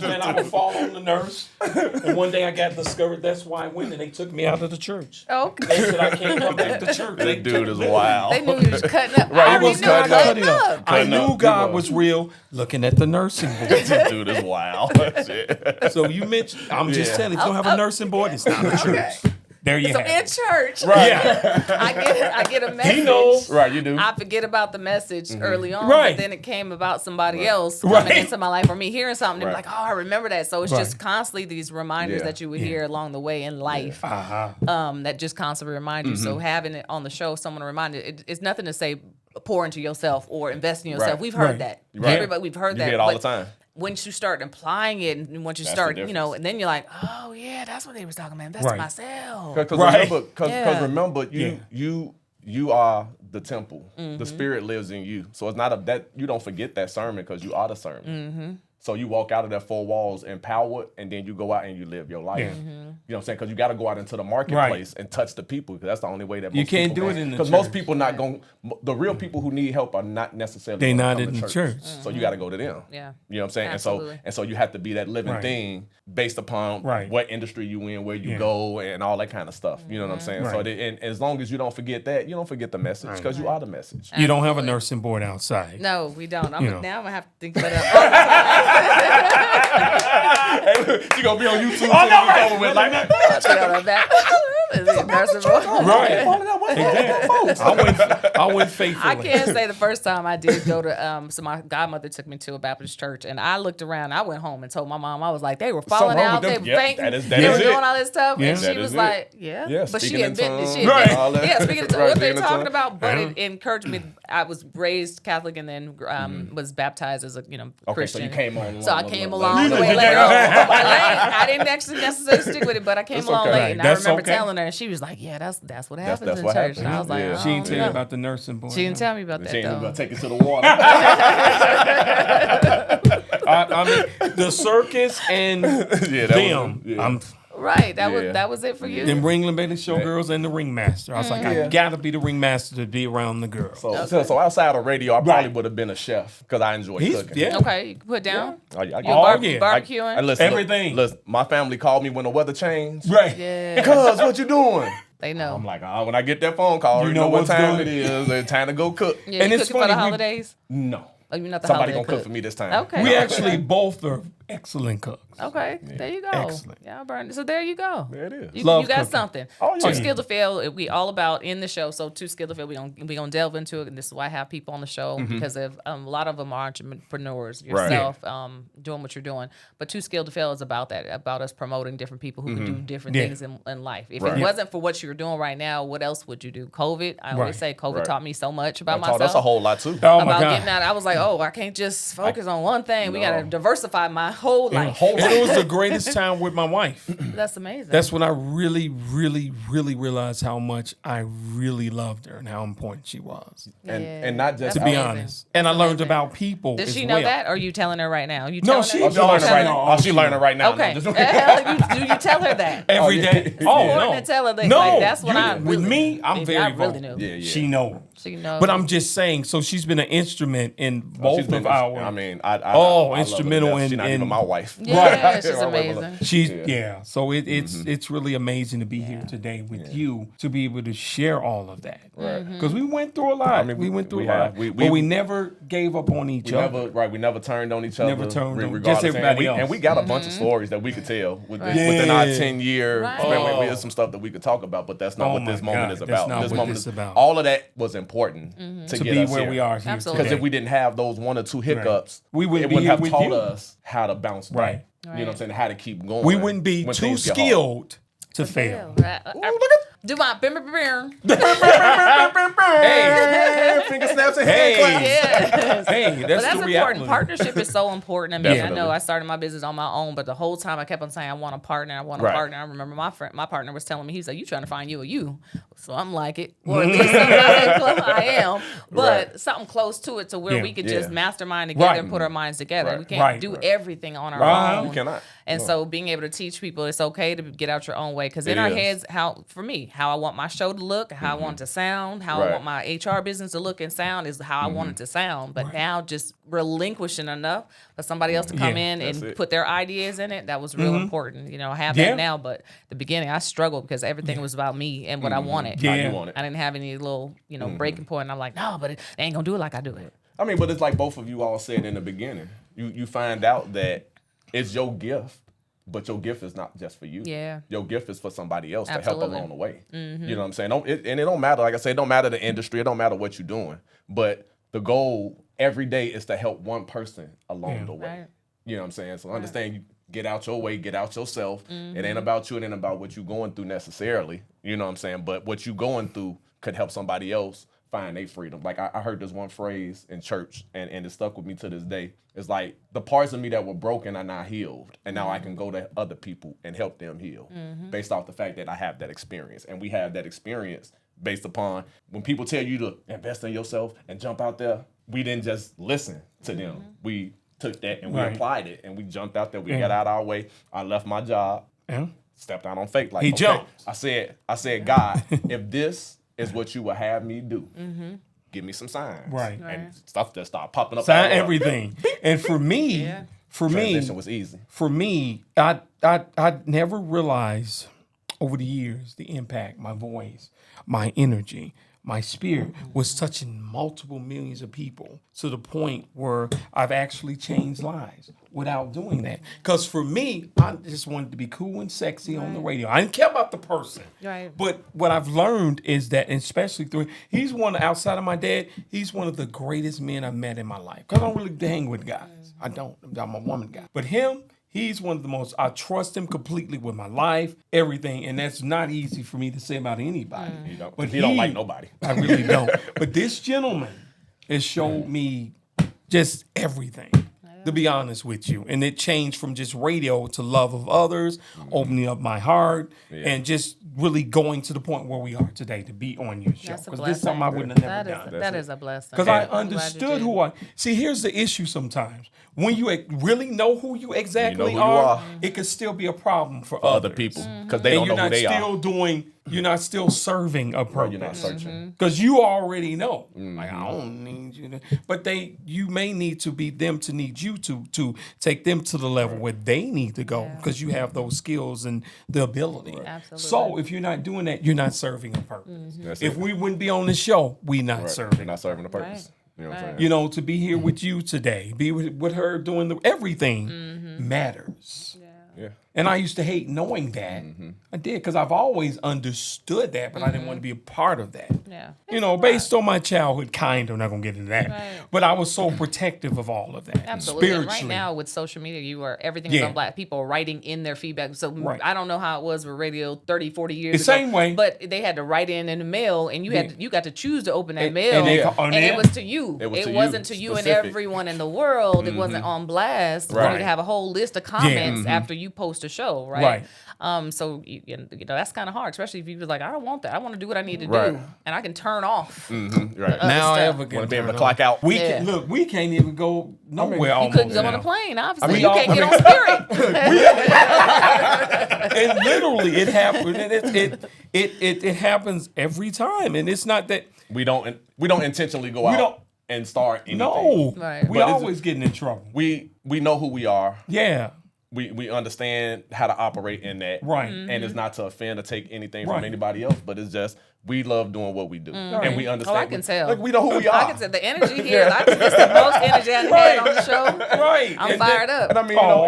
Man, I would fall on the nurse. And one day I got discovered. That's why I went, and they took me out of the church. Okay. They said I can't come back to church. That dude is wild. They knew he was cutting up. Right, I he already was knew he was cutting up. cutting up. I Cutting knew up. God was real looking at the nursing board. This dude is wild. Shit. So you mentioned, I'm just Yeah. telling you, if you don't have a nursing board, it's not a church. There you So have in it. church, Yeah. I get a message. He knows. Right, you do. I forget about the message early on, Right. but then it came about somebody else coming Right. into my life or me hearing something and be Right. like, oh, I remember that. So it's Right. just constantly these reminders Yeah. that you would hear along the way in life that just constantly remind you. So having it on the show, someone to remind you, it's nothing to say pour into yourself or invest in yourself. Right. We've heard Right. that. Right. Everybody, we've heard You that. hear it all but the time. once you start applying it and once you That's start, the and then you're like, oh yeah, that's what they was talking about. Invest in Right. myself. Because Right. remember, you are the temple. Mm-hmm. The spirit lives in you. So it's not that you don't forget that sermon because you are the sermon. Mm-hmm. So you walk out of that four walls empowered, and then you go out and you live your life. Yeah. Mm-hmm. You know what I'm saying? Because you got to go out into the marketplace and touch the people. Because that's the only way that You most can't people do it in the Because most church. people not going. The real people who need help are not necessarily. They gonna not come in to the church. So you got to go to them. Yeah. You know what I'm saying? Absolutely. And so you have to be that living Right. thing based upon Right. what industry you in, where you Yeah. go, and all that kind of stuff. You know what I'm saying? So Right. and as long as you don't forget that, you don't forget the message because you are the message. You don't have a nursing board outside. No, we don't. You know. Now I'm gonna have to think about it. She gonna be on YouTube. Oh, no, right. Over with like that. Right. I went faithfully. I can't say the first time I did go to so my godmother took me to a Baptist church and I looked around. I went home and told my mom, I was like, they were falling Something wrong out, with they them. were Yep, fainting, that is they were it. doing all this stuff, Yeah. and she That was is it. like, yeah, Yeah, but she speaking in admitted, tongues, Right. all that. yeah, speaking of Right, what they're speaking in talking tongues. about, but it encouraged me. I was raised Catholic and then was baptized as a Okay, Christian. so you came on. So I came along the way later. I didn't actually necessarily stick with it, but I came It's along okay. late, and I That's remember okay. telling her, and she was like, "Yeah, that's what happens that's in what church." happens. And I was like, Yeah. "Oh, She didn't tell you no." about the nursing board. She didn't tell me about She that ain't even though. gonna take it to the water. I mean, the circus and Yeah, that them. was, yeah. I'm Right, that Yeah. was it for you. them Ringling Bailey Showgirls and the ringmaster. I was like, I gotta be the ringmaster to be around the girls. So outside of radio, I probably Right. would have been a chef because I enjoy He's- cooking. yeah. Okay, you can put down. Oh, yeah, I You get- yeah. barbecuing. I listen, Everything. Listen, my family called me when the weather changed. Right. Yeah, Cuz, what you doing? they know. I'm like, when I get that phone call, you know know what what's time good. it is. It's time to go cook. Yeah, and you it's cooking for the funny, we- holidays. No. Oh, you're not the Somebody holiday gonna cook for me this time. Okay. We actually both are excellent cooks. Okay, there you go. Excellent. Yeah, burn. So there you go. There it is. You, Love you got cooking. something. Oh, yeah. Too skilled to fail. We all about in the show. So too skilled to fail. We gonna delve into it, and this is why I have people on the show because of a lot of them are entrepreneurs. Right. Yourself, doing what you're doing. But too skilled to fail is about that. About us promoting different people who can do different Yeah. things in life. If Right. it wasn't for what you're doing right now, what else would you do? COVID. I always Right. say COVID Right. taught me so much about myself. That's a whole lot too. Oh my About God. getting out, I was like, oh, I can't just focus on one thing. We gotta diversify my whole life. And it was the greatest time with my wife. That's amazing. That's when I really, really, really realized how much I really loved her and how important she was. And not just To be honest. And I learned about people. Does as she know well. that, or are you telling her right now? You No, telling she- her? she learning right now. Oh, she learning right now. Okay. No, Do you tell her that? Every day. Oh, important no. to tell her that, No. like, that's what I With really- me, I'm maybe very I really vocal. knew. Yeah. She knows. She knows. But I'm just saying, so she's been an instrument in both of our. I mean, instrumental She's not in even my wife. Yeah, Right. she's amazing. She's So it's really amazing to be here today with you to be able to share all of that. Right. Because we went through a lot. I mean, we went through we a lot. have. We- but we never gave up on each other. We never turned on each other. Never turned on regardless. just everybody and else. And we got a bunch of stories that we could tell within our 10-year. Right. We had some stuff that we could talk about, but that's not Oh what this my moment God, is that's about. not This what moment this is about. all of that was important to To get be us where here. we are here Absolutely. Because if we didn't have those one or two hiccups, We wouldn't it be here have with taught you. us how to bounce back. Right. You know what I'm saying? How to keep going. We wouldn't be when too things get hard. skilled to fail. Right. Do my Hey, finger snaps and hand claps. Yes. Hey, But that's that's the important. reality. Partnership is so important to me. I Definitely. know I started my business on my own, but the whole time I kept on saying I want a partner. I want a Right. partner. I remember my partner was telling me, he's like, "You trying to find you a you?" So I'm like it, or at least I am, but Right. something close to it, to where Yeah. we could Yeah. just mastermind together Right. and put our minds together. Right. We can't Right. do Right. everything on our Right. own. You cannot. And No. so being able to teach people it's okay to get out your own way, because in It our is. heads, how I want my show to look, how I want it to sound, how I Right. want my HR business to look and sound is how I want it to sound. But now just relinquishing enough for somebody else to come Yeah. in and That's it. put their ideas in it, that was real important. You know, I have Yeah. that now, but the beginning I struggled because everything was about me and what I wanted. Yeah. How you want it. I didn't have any little, breaking point. And I'm like, no, but they ain't gonna do it like I do it. I mean, but it's like both of you all said in the beginning. You find out that it's your gift, but your gift is not just for you. Yeah. Your gift is for somebody else to Absolutely. help along the way. You know what I'm saying? And it don't matter. Like I said, it don't matter the industry. It don't matter what you're doing. But the goal every day is to help one person along the way. Right. You know what I'm saying? So understand you get out your way, get out yourself. It ain't about you. It ain't about what you're going through necessarily. You know what I'm saying? But what you're going through could help somebody else find their freedom. Like I heard this one phrase in church and it stuck with me to this day. It's like the parts of me that were broken are now healed. And now I can go to other people and help them heal based off the fact that I have that experience. And we have that experience based upon when people tell you to invest in yourself and jump out there, we didn't just listen to them. We took that and we Right. applied it and we jumped out there. We got out our way. I left my job, Yeah. stepped out on faith. Like He okay. jumped. I said, God, if this is what you would have me do, give me some signs. Right. And stuff just started popping up. Sign all over. everything. And for me, Transition was easy. I never realized over the years the impact my voice, my energy, my spirit was touching multiple millions of people to the point where I've actually changed lives without doing that. Because for me, I just wanted to be cool and sexy on the radio. I didn't care about the person. Right. But what I've learned is that, and especially through, he's one, outside of my dad, he's one of the greatest men I've met in my life. Because I don't really hang with guys. I don't. I'm a woman guy. But him, he's one of the most, I trust him completely with my life, everything. And that's not easy for me to say about anybody. But he don't like nobody. I really don't. But this gentleman has showed me just everything, to be honest with you. And it changed from just radio to love of others, opening up my heart, and just really going to the point where we are today to be on your show. That's a Because blessing. this is something I wouldn't have never done. That is a blessing. Because I I'm glad you understood did. who I. See, here's the issue sometimes. When you really know who you exactly who you are, are. it could still be a problem for Other others. people. Because they And don't you're know who not they still are. doing, you're not still serving a Or you're not purpose. searching. Because you already know. Like, I don't need you to. But you may need to be them to need you to take them to the level where they need to go because you have those skills and the ability. Absolutely. So if you're not doing that, you're not serving a purpose. That's If it. we wouldn't be on the show, we not Right. serving. You're not serving the purpose. You know what I'm saying? You know, to be here with you today, be with her doing everything matters. Yeah. And I used to hate knowing that. I did, because I've always understood that, but I didn't want to be a part of that. Yeah. You know, based on my childhood, I'm not going to get into that. Right. But I was so protective of all of that. Absolutely. And Spiritually. right now with social media, everything is on Black people writing in their feedback. So I don't know how it was with radio 30, 40 years The ago. same way. But they had to write in the mail, and you got to choose to open that mail. And it was to you. It wasn't to you and specific. everyone in the world. It wasn't on blast. Right. You need to have a whole list of comments after you post a show, right? So you know that's kind of hard, especially if you was like, I don't want that. I want to do what I need to do, and I can turn off. Right. Now I stuff. ever Want get to be able to clock out. We can't even go nowhere. You couldn't go on a now. plane, obviously. mean, You can't get on Spirit. And literally, it happens. It happens every time, and it's not that We don't intentionally go out and start anything. no. Right. We always getting in trouble. We know who we are. Yeah. We understand how to operate in that. Right. And it's not to offend or take anything from anybody else, but it's just we love doing what we do. And we understand. I can tell. Like, we know who we are. I can tell the energy here. I think it's the most energy I've had on the show. Right. I'm And fired up. And I mean, you know,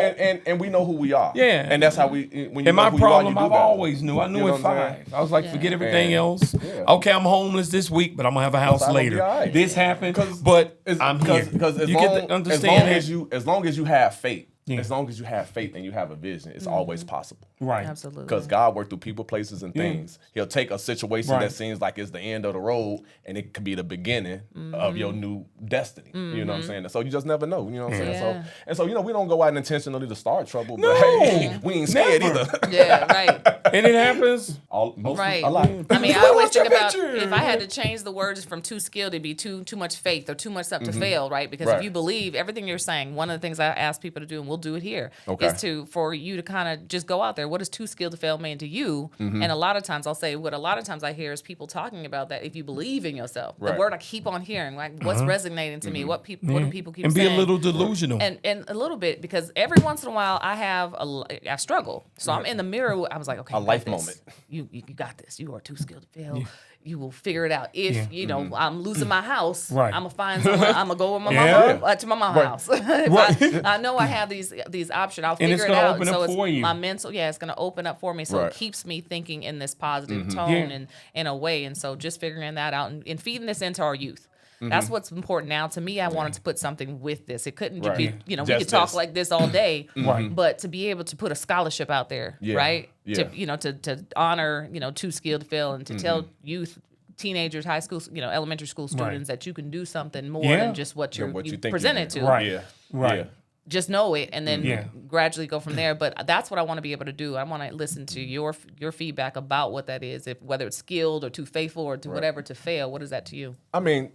and we know who we are. Yeah. And that's how we, when you And know my who problem, you are, you I've do better. always knew. I knew You know at what I'm saying? 5. I was like, forget everything And- else. Okay, I'm homeless this week, but I'm gonna have a house I'll be later. all right. This happened, but I'm here. Because as you long, get to understand as long as you have faith, Yeah. as long as you have faith and you have a vision, it's always possible. right. Absolutely. Because God worked through people, places, and things. He'll take a situation Right. that seems like it's the end of the road, and it could be the beginning of your new destiny. You know what I'm saying? So you just never know. You know what I'm saying? Yeah. So you know, we don't go out intentionally to start trouble, No. but hey, we ain't scared Never. either. Yeah, right. And it happens. Right. A lot. I mean, I always What's your think about picture? if I had to change the words from too skilled, it'd be too much faith or too much stuff to fail, right? Because if Right. you believe everything you're saying, one of the things I ask people to do, and we'll do it here, is for you to kind of just go out there. What does too skilled to fail mean to you? And a lot of times I'll say what a lot of times I hear is people talking about that if you believe in yourself. The Right. word I keep on hearing, like what's resonating to me, what do people keep And be saying? a little delusional. And a little bit, because every once in a while I struggle. So I'm in the mirror. I was like, okay, A you got life this. moment. You got this. You are too skilled to fail. You will figure it out. If you know I'm losing my house, Right. I'm gonna find someone. I'm gonna go with my Yeah. mama to my mama's house. If I know I have these options. I'll figure it's it gonna out. open So up it's for you. my mental. Yeah, it's gonna open up for me. So it Right. keeps me thinking in this positive tone Yeah. and in a way. And so just figuring that out and feeding this into our youth. That's what's important now. To me, I wanted to put something with this. It couldn't just be, Right. we Just could talk this. like this all day, Right. but to be able to put a scholarship out there, Yeah. right? Yeah. To honor, too skilled to fail, and to tell youth, teenagers, high school, elementary school students that you can do something more Yeah. than just what Yeah, you think you presented can. to. Right. Yeah. Right. Yeah. Just know it, and then Yeah. gradually go from there. But that's what I want to be able to do. I want to listen to your feedback about what that is, whether it's skilled or too faithful or to whatever to fail. What is that to you? I mean,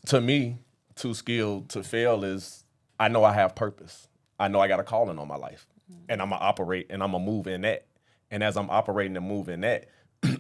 to me, too skilled to fail is I know I have purpose. I know I got a calling on my life, and I'm gonna operate and I'm gonna move in that. And as I'm operating and moving that,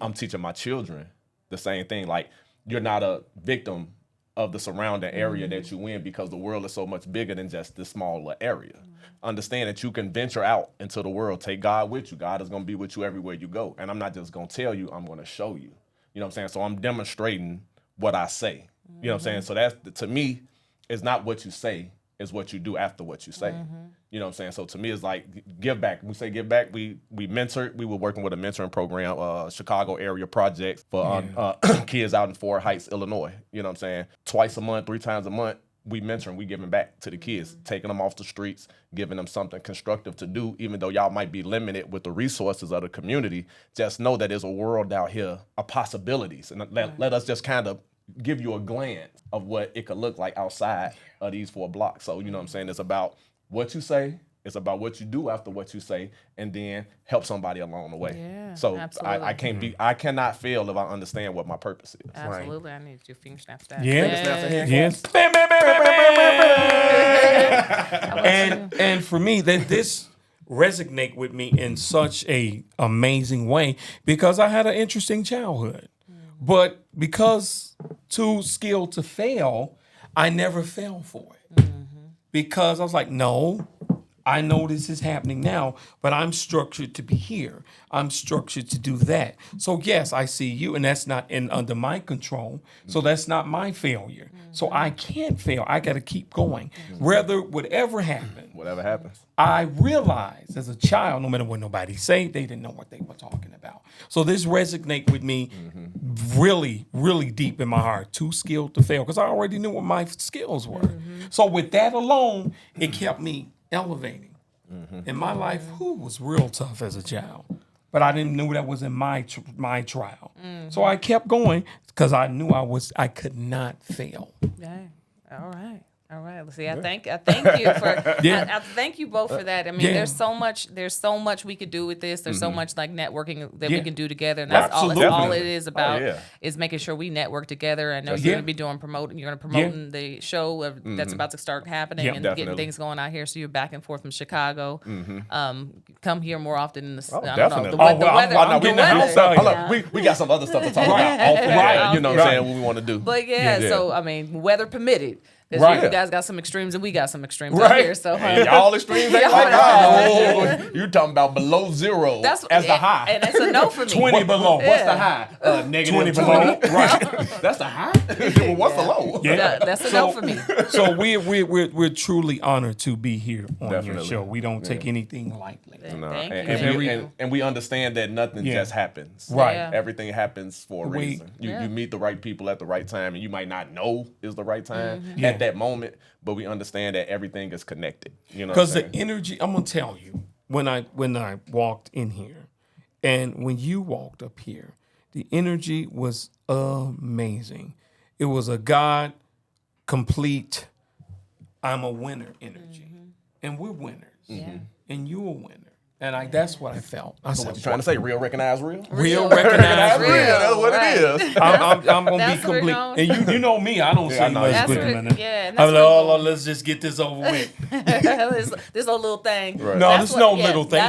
I'm teaching my children the same thing. Like, you're not a victim of the surrounding area that you in, because the world is so much bigger than just this smaller area. Understand that you can venture out into the world, take God with you. God is gonna be with you everywhere you go. And I'm not just gonna tell you, I'm gonna show you. You know what I'm saying? So I'm demonstrating what I say. You know what I'm saying? So that's, to me, it's not what you say, it's what you do after what you say. You know what I'm saying? So to me, it's like give back. When we say give back, we mentored. We were working with a mentoring program, Chicago area projects for kids out in Fort Heights, Illinois. You know what I'm saying? Twice a month, 3 times a month, we mentoring, we giving back to the kids, taking them off the streets, giving them something constructive to do, even though y'all might be limited with the resources of the community. Just know that there's a world out here of possibilities. And let us just kind of give you a glance of what it could look like outside of these 4 blocks. So, you know what I'm saying? It's about what you say. It's about what you do after what you say, and then help somebody along the way. Yeah, so absolutely. I cannot fail if I understand what my purpose is. Absolutely, I need your finger snap stat. Yes. And for me, that this resonate with me in such a amazing way, because I had an interesting childhood. But because too skilled to fail, I never fell for it. Because I was like, no, I know this is happening now, but I'm structured to be here. I'm structured to do that. So yes, I see you, and that's not under my control. So that's not my failure. So I can't fail. I got to keep going. Whatever happens. I realized as a child, no matter what nobody say, they didn't know what they were talking about. So this resonated with me really, really deep in my heart. Too skilled to fail, because I already knew what my skills were. So with that alone, it kept me elevating. In my life, was real tough as a child, but I didn't know that was in my trial. So I kept going because I knew I could not fail. Yeah. All right. See, I thank you for. I thank you both for that. I mean, there's so much we could do with this. There's so much like networking that we can do together, and that's all it is about. Is making sure we network together. I know you're going to be You're going to promote the show that's about to start happening and getting things going out here. So you're back and forth from Chicago. Come here more often. In the, I don't know, the weather. We got some other stuff to talk about. You know what I'm saying? What we want to do. But so I mean, weather permitted. You guys got some extremes and we got some extremes out here. So y'all extremes ain't like that. You talking about below zero as the high. And that's a no for me. 20 below. What's the high? Negative 20 below. Right. That's the high? Well, what's the low? That's a no for me. So we're truly honored to be here on your show. We don't take anything lightly. And we understand that nothing just happens. Right. Everything happens for a reason. You meet the right people at the right time, and you might not know is the right time at that moment, but we understand that everything is connected. You know, because the energy. I'm gonna tell you, when I walked in here, and when you walked up here, the energy was amazing. It was a God complete. I'm a winner energy, and we're winners, and you're a winner. And that's what I felt. I said, what you trying to say? Real recognize real? Real recognize real. That's what it is. I'm going to be complete. And you know me, I don't say much good. I'm like, let's just get this over with. This little thing. Right. No, there's no little thing.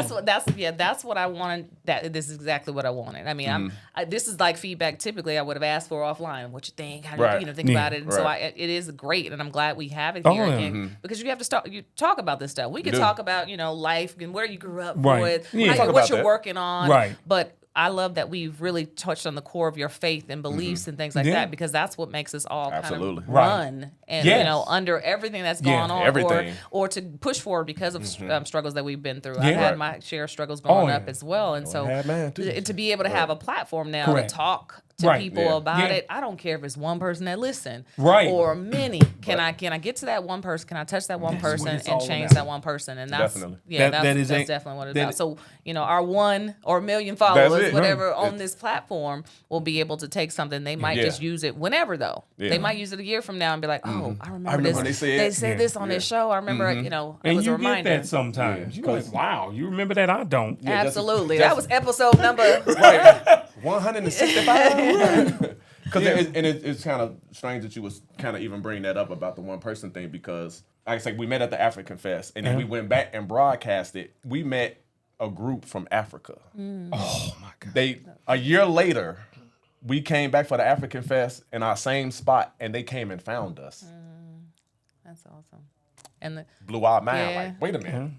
That's what I wanted. This is exactly what I wanted. I mean, this is like feedback typically I would have asked for offline. What you think? How do you think about it? And so it is great, and I'm glad we have it here again, because you have to talk about this stuff. We can talk about life and where you grew up. With what you're working on, but I love that we've really touched on the core of your faith and beliefs and things like that, because that's what makes us all kind of run and under everything that's going on, or to push forward because of struggles that we've been through. I've had my share of struggles growing up as well, and so to be able to have a platform now to talk to people about it. I don't care if it's one person that listen or many. Can I get to that one person? Can I touch that one person and change that one person? And that's that's definitely what it's about. So our 1 or 1 million followers, whatever, on this platform will be able to take something. They might just use it whenever though. They might use it a year from now and be like, oh, I remember this. They say this on this show. I remember it. It was a reminder. Get that sometimes. You're like, wow, you remember that? I don't. Absolutely. That was episode number 165. Because it's kind of strange that you was kind of even bringing that up about the one person thing, because like I say, we met at the African Fest, and then we went back and broadcasted. We met a group from Africa. Oh my God! A year later, we came back for the African Fest in our same spot, and they came and found us. That's awesome. And blew our mind. Like, wait a minute,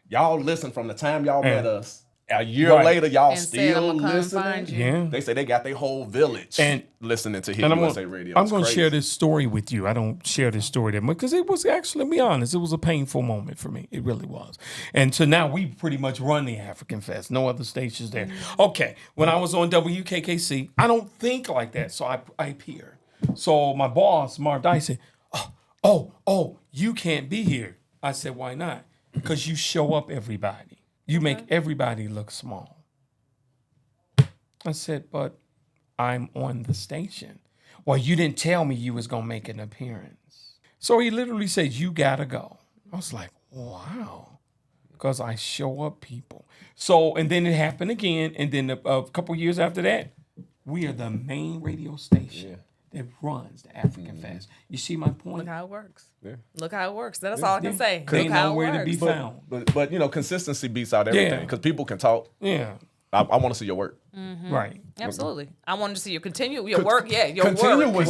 y'all listen from the time y'all met us. A year later, y'all still listening. They say they got their whole village listening to Hit USA Radio. I'm going to share this story with you. I don't share this story that much because it was actually, to be honest, it was a painful moment for me. It really was. And so now we pretty much run the African Fest. No other stations there. Okay, when I was on WKKC, I don't think like that, so I appear. So my boss, Marv Dice, said, oh, you can't be here. I said, why not? Because you show up everybody. You make everybody look small. I said, but I'm on the station. Well, you didn't tell me you was going to make an appearance. So he literally said, you got to go. I was like, wow, because I show up people. So, and then it happened again. And then a couple years after that, we are the main radio station that runs the African Fest. You see my point? Look how it works. Look how it works. That's all I can say. Ain't nowhere to be found. But consistency beats out everything, because people can talk. Yeah. I want to see your work. Right. Absolutely. I wanted to see your work. Yeah, your continuously.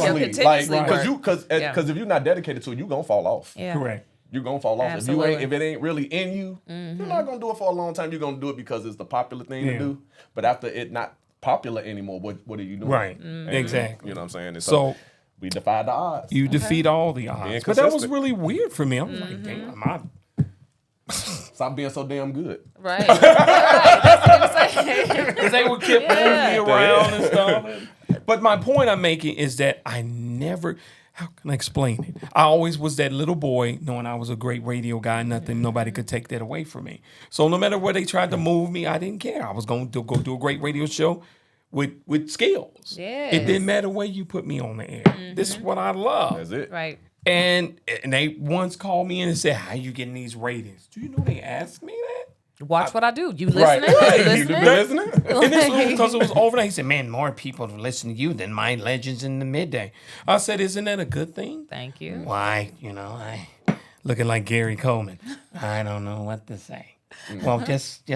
work. Because if you're not dedicated to it, you're going to fall off. Yeah. Correct. you're gonna fall off. Absolutely. If it ain't really in you, you're not gonna do it for a long time. You're gonna do it because it's the popular thing to do. But after it not popular anymore, what are you doing? Right. And, Exactly. You know what I'm saying? And So we defied the odds. you defeat all the odds. Being But that was consistent. really weird for me. I was like, damn, Stop being so damn good. Right. That's what I'm saying. because they would keep moving me around and stuff. But my point I'm making is that I never, how can I explain it? I always was that little boy knowing I was a great radio guy. Nobody could take that away from me. So no matter where they tried to move me, I didn't care. I was going to go do a great radio show with skills. Yes. It didn't matter where you put me on the air. This is what I love. That's it. Right. And they once called me in and said, how you getting these ratings? Do you know they asked me that? Watch what I do. You listening? Right. You You listening? listening? And this was because it was overnight. He said, man, more people listen to you than my legends in the midday. I said, isn't that a good thing? Thank you. Why, I looking like Gary Coleman. I don't know what to say. Well, just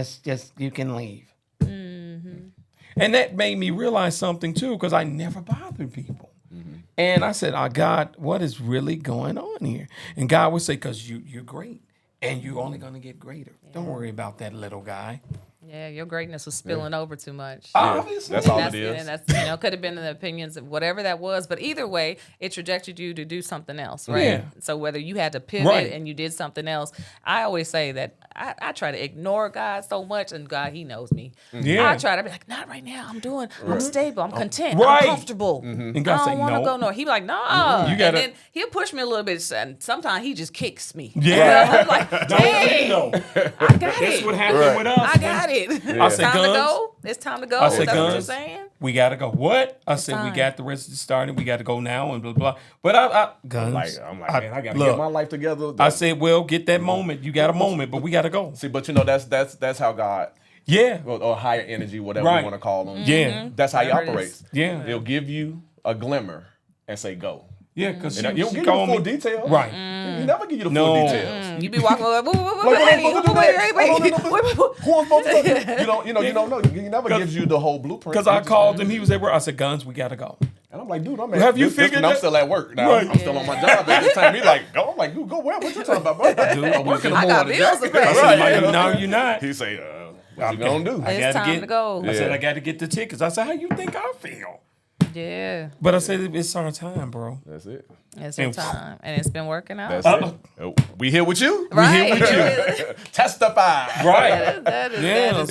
you can leave. And that made me realize something too, because I never bothered people. And I said, God, what is really going on here? And God would say, because you're great. And you're only going to get greater. Don't worry about that little guy. Yeah, your greatness was spilling over too much. Obviously. That's all That's, it is. and that's could have been the opinions of whatever that was, but either way, it trajected you to do something else, right? Yeah. So whether you had to pivot Right. and you did something else, I always say that I try to ignore God so much, and God, He knows me. Yeah. I try to be like, not right now. I'm stable. I'm content. Right. I'm comfortable. And God I say, don't want to no. go nowhere. He be like, no. You gotta- And then He'll push me a little bit, and sometimes He just kicks me. Yeah. I'm like, dang, I got That's it. what happened Right. with us. I got it. I said, It's time to Gunz. go. It's time to go. I Is said, that what you're Gunz, saying? we got to go. What? I said, we time. got the rest of it started. We got to go now and blah, blah. But Gunz. I'm like, man, I gotta look, get my life together. I said, well, get that moment. You got a moment, but we got to go. See, but that's how God, Yeah. or higher energy, whatever Right. you want to call them. Yeah. That's how He Whatever it operates. is. Yeah. He'll give you a glimmer and say go. Yeah, because And He don't she give you the called full me. details. Right. He never give you the No. full details. You be walking like, wait, Like, hold on, wait. Who I'm supposed to you don't know. He never gives you the whole blueprint. Because I called him. He was at work. I said, Gunz, we got to go. And I'm like, dude, Have you figured I'm that- still at work now. Right. I'm still on my job at this time. He like, go. I'm like, dude, go where? What you talking about, bro? I'm working I got tomorrow. bills to pay. I said, Right. no, you're not. He say, what you gonna do? I It's gotta time to go. I said, Yeah. I got to get the tickets. I said, how you think I feel? Yeah, But I said, it's our time, bro. That's it. it's your time, and it's been working out. That's it. Oh, we here with you? Right. Testify. Right. That is Yeah, really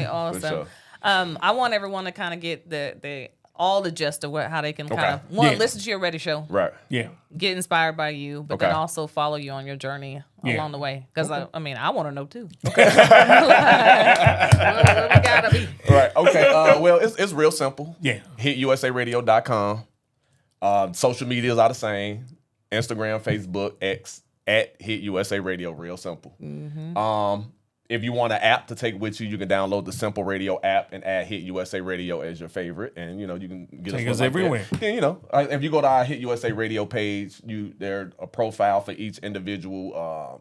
so- awesome. For sure. I want everyone to kind of get the all the gist of how they can kind Okay. of Yeah. listen to your ready show, Right. Yeah. get inspired by you, but then Okay. also follow you on your journey Yeah. along the way. Because I mean, I want to know too. Okay. Where we gotta be. Right. Okay. Well, it's real simple. Yeah. HitUSARadio.com. Social medias are the same. Instagram, Facebook, X at HitUSA Radio. Real simple. If you want an app to take with you, you can download the Simple Radio app and add Hit USA Radio as your favorite, and you can get Take us us like everywhere. that. Then if you go to our Hit USA Radio page, there's a profile for each individual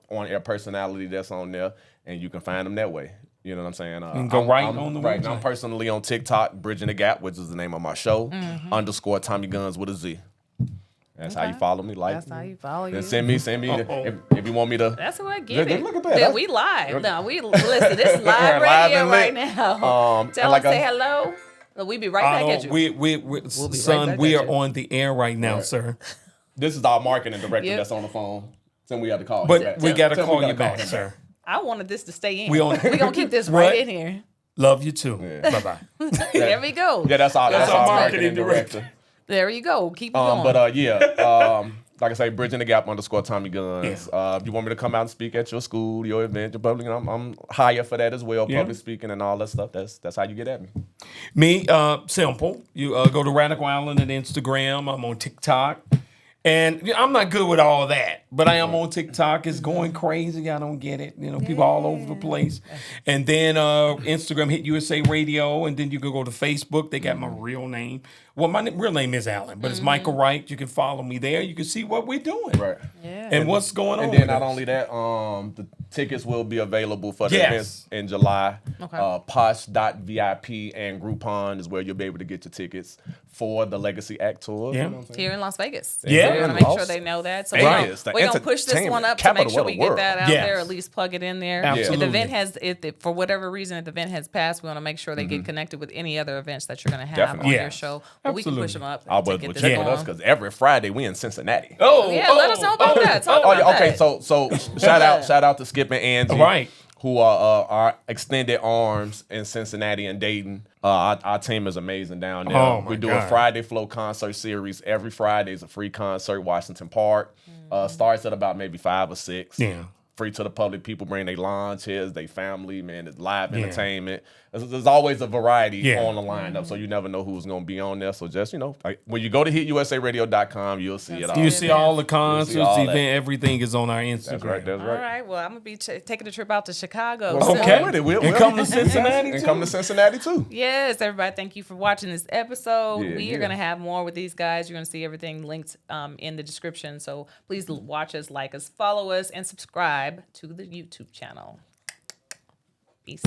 on-air personality that's on there, and you can find them that way. You know what I'm saying? And go right on the right. website. I'm personally on TikTok, Bridging the Gap, which is the name of my show, _ Tommy Gunz with a Z. That's how you follow me. Like, That's how you follow you. then send me. If you want me to. That's what I get it. Look at that. We live. No, listen. This is live Live radio and right lit. now. And Tell like them, say I- hello. We be right back at you. We right son, back we at are you. on the air right now, sir. This is our marketing director Yep. that's on the phone. Then we have to call him But back. we got to Tell him call we you gotta back, him sir. I wanted this to stay in. We on- We're going to keep this What? right in here. Love you too. Yeah. Bye bye. There we go. Yeah, that's our our marketing director. There you go. Keep it going. But like I say, Bridging the Gap _ Tommy Gunz. If you want me to come out and speak at your school, your event, your public, I'm higher for that as well. Yeah. Public speaking and all that stuff. That's how you get at me. Me, simple. You go to Radical Island on Instagram. I'm on TikTok. And I'm not good with all that, but I am on TikTok. It's going crazy. I don't get it. People all over the place. And then Instagram, Hit USA Radio. And then you can go to Facebook. They got my real name. Well, my real name is Alan, but it's Michael Wright. You can follow me there. You can see what we're doing. Right. Yeah. And what's going on. And then not only that, the tickets will be available for the events in July. Okay. Posh.vip and Groupon is where you'll be able to get your tickets for the Legacy Act Tour. Yeah. You know what I'm saying? Here in Las Vegas. Yeah. So we want to make sure they know that. So Vegas, we're going to push this one up to make sure we get that out there, or at least plug it in there. Absolutely. If the event has, for whatever reason, if the event has passed, we want to make sure they get connected with any other events that you're going to have on your show. But we can push them up. But check with us because every Friday we in Cincinnati. Let us know about that. Talk about okay. that. So shout out to Skip and Angie. Right. Who are our extended arms in Cincinnati and Dayton. Our team is amazing down there. Oh, we do God. a Friday Flow concert series. Every Friday is a free concert, Washington Park. Starts at about maybe 5 or 6. Yeah. Free to the public. People bring their lawn chairs, their family, man. It's live entertainment. There's always a variety on the lineup, so you never know who's going to be on there. So just, when you go to hitusaradio.com, you'll see it all. You see all the concerts, all event, that. everything is on our Instagram. That's right. All right. Well, I'm going to be taking a trip out to Chicago. Okay. We'll come to Cincinnati and too. come to Cincinnati too. Yes, everybody, thank you for watching this episode. Yeah, we are going to have more with these guys. You're going to see everything linked in the description. So please watch us, like us, follow us, and subscribe to the YouTube channel. Peace.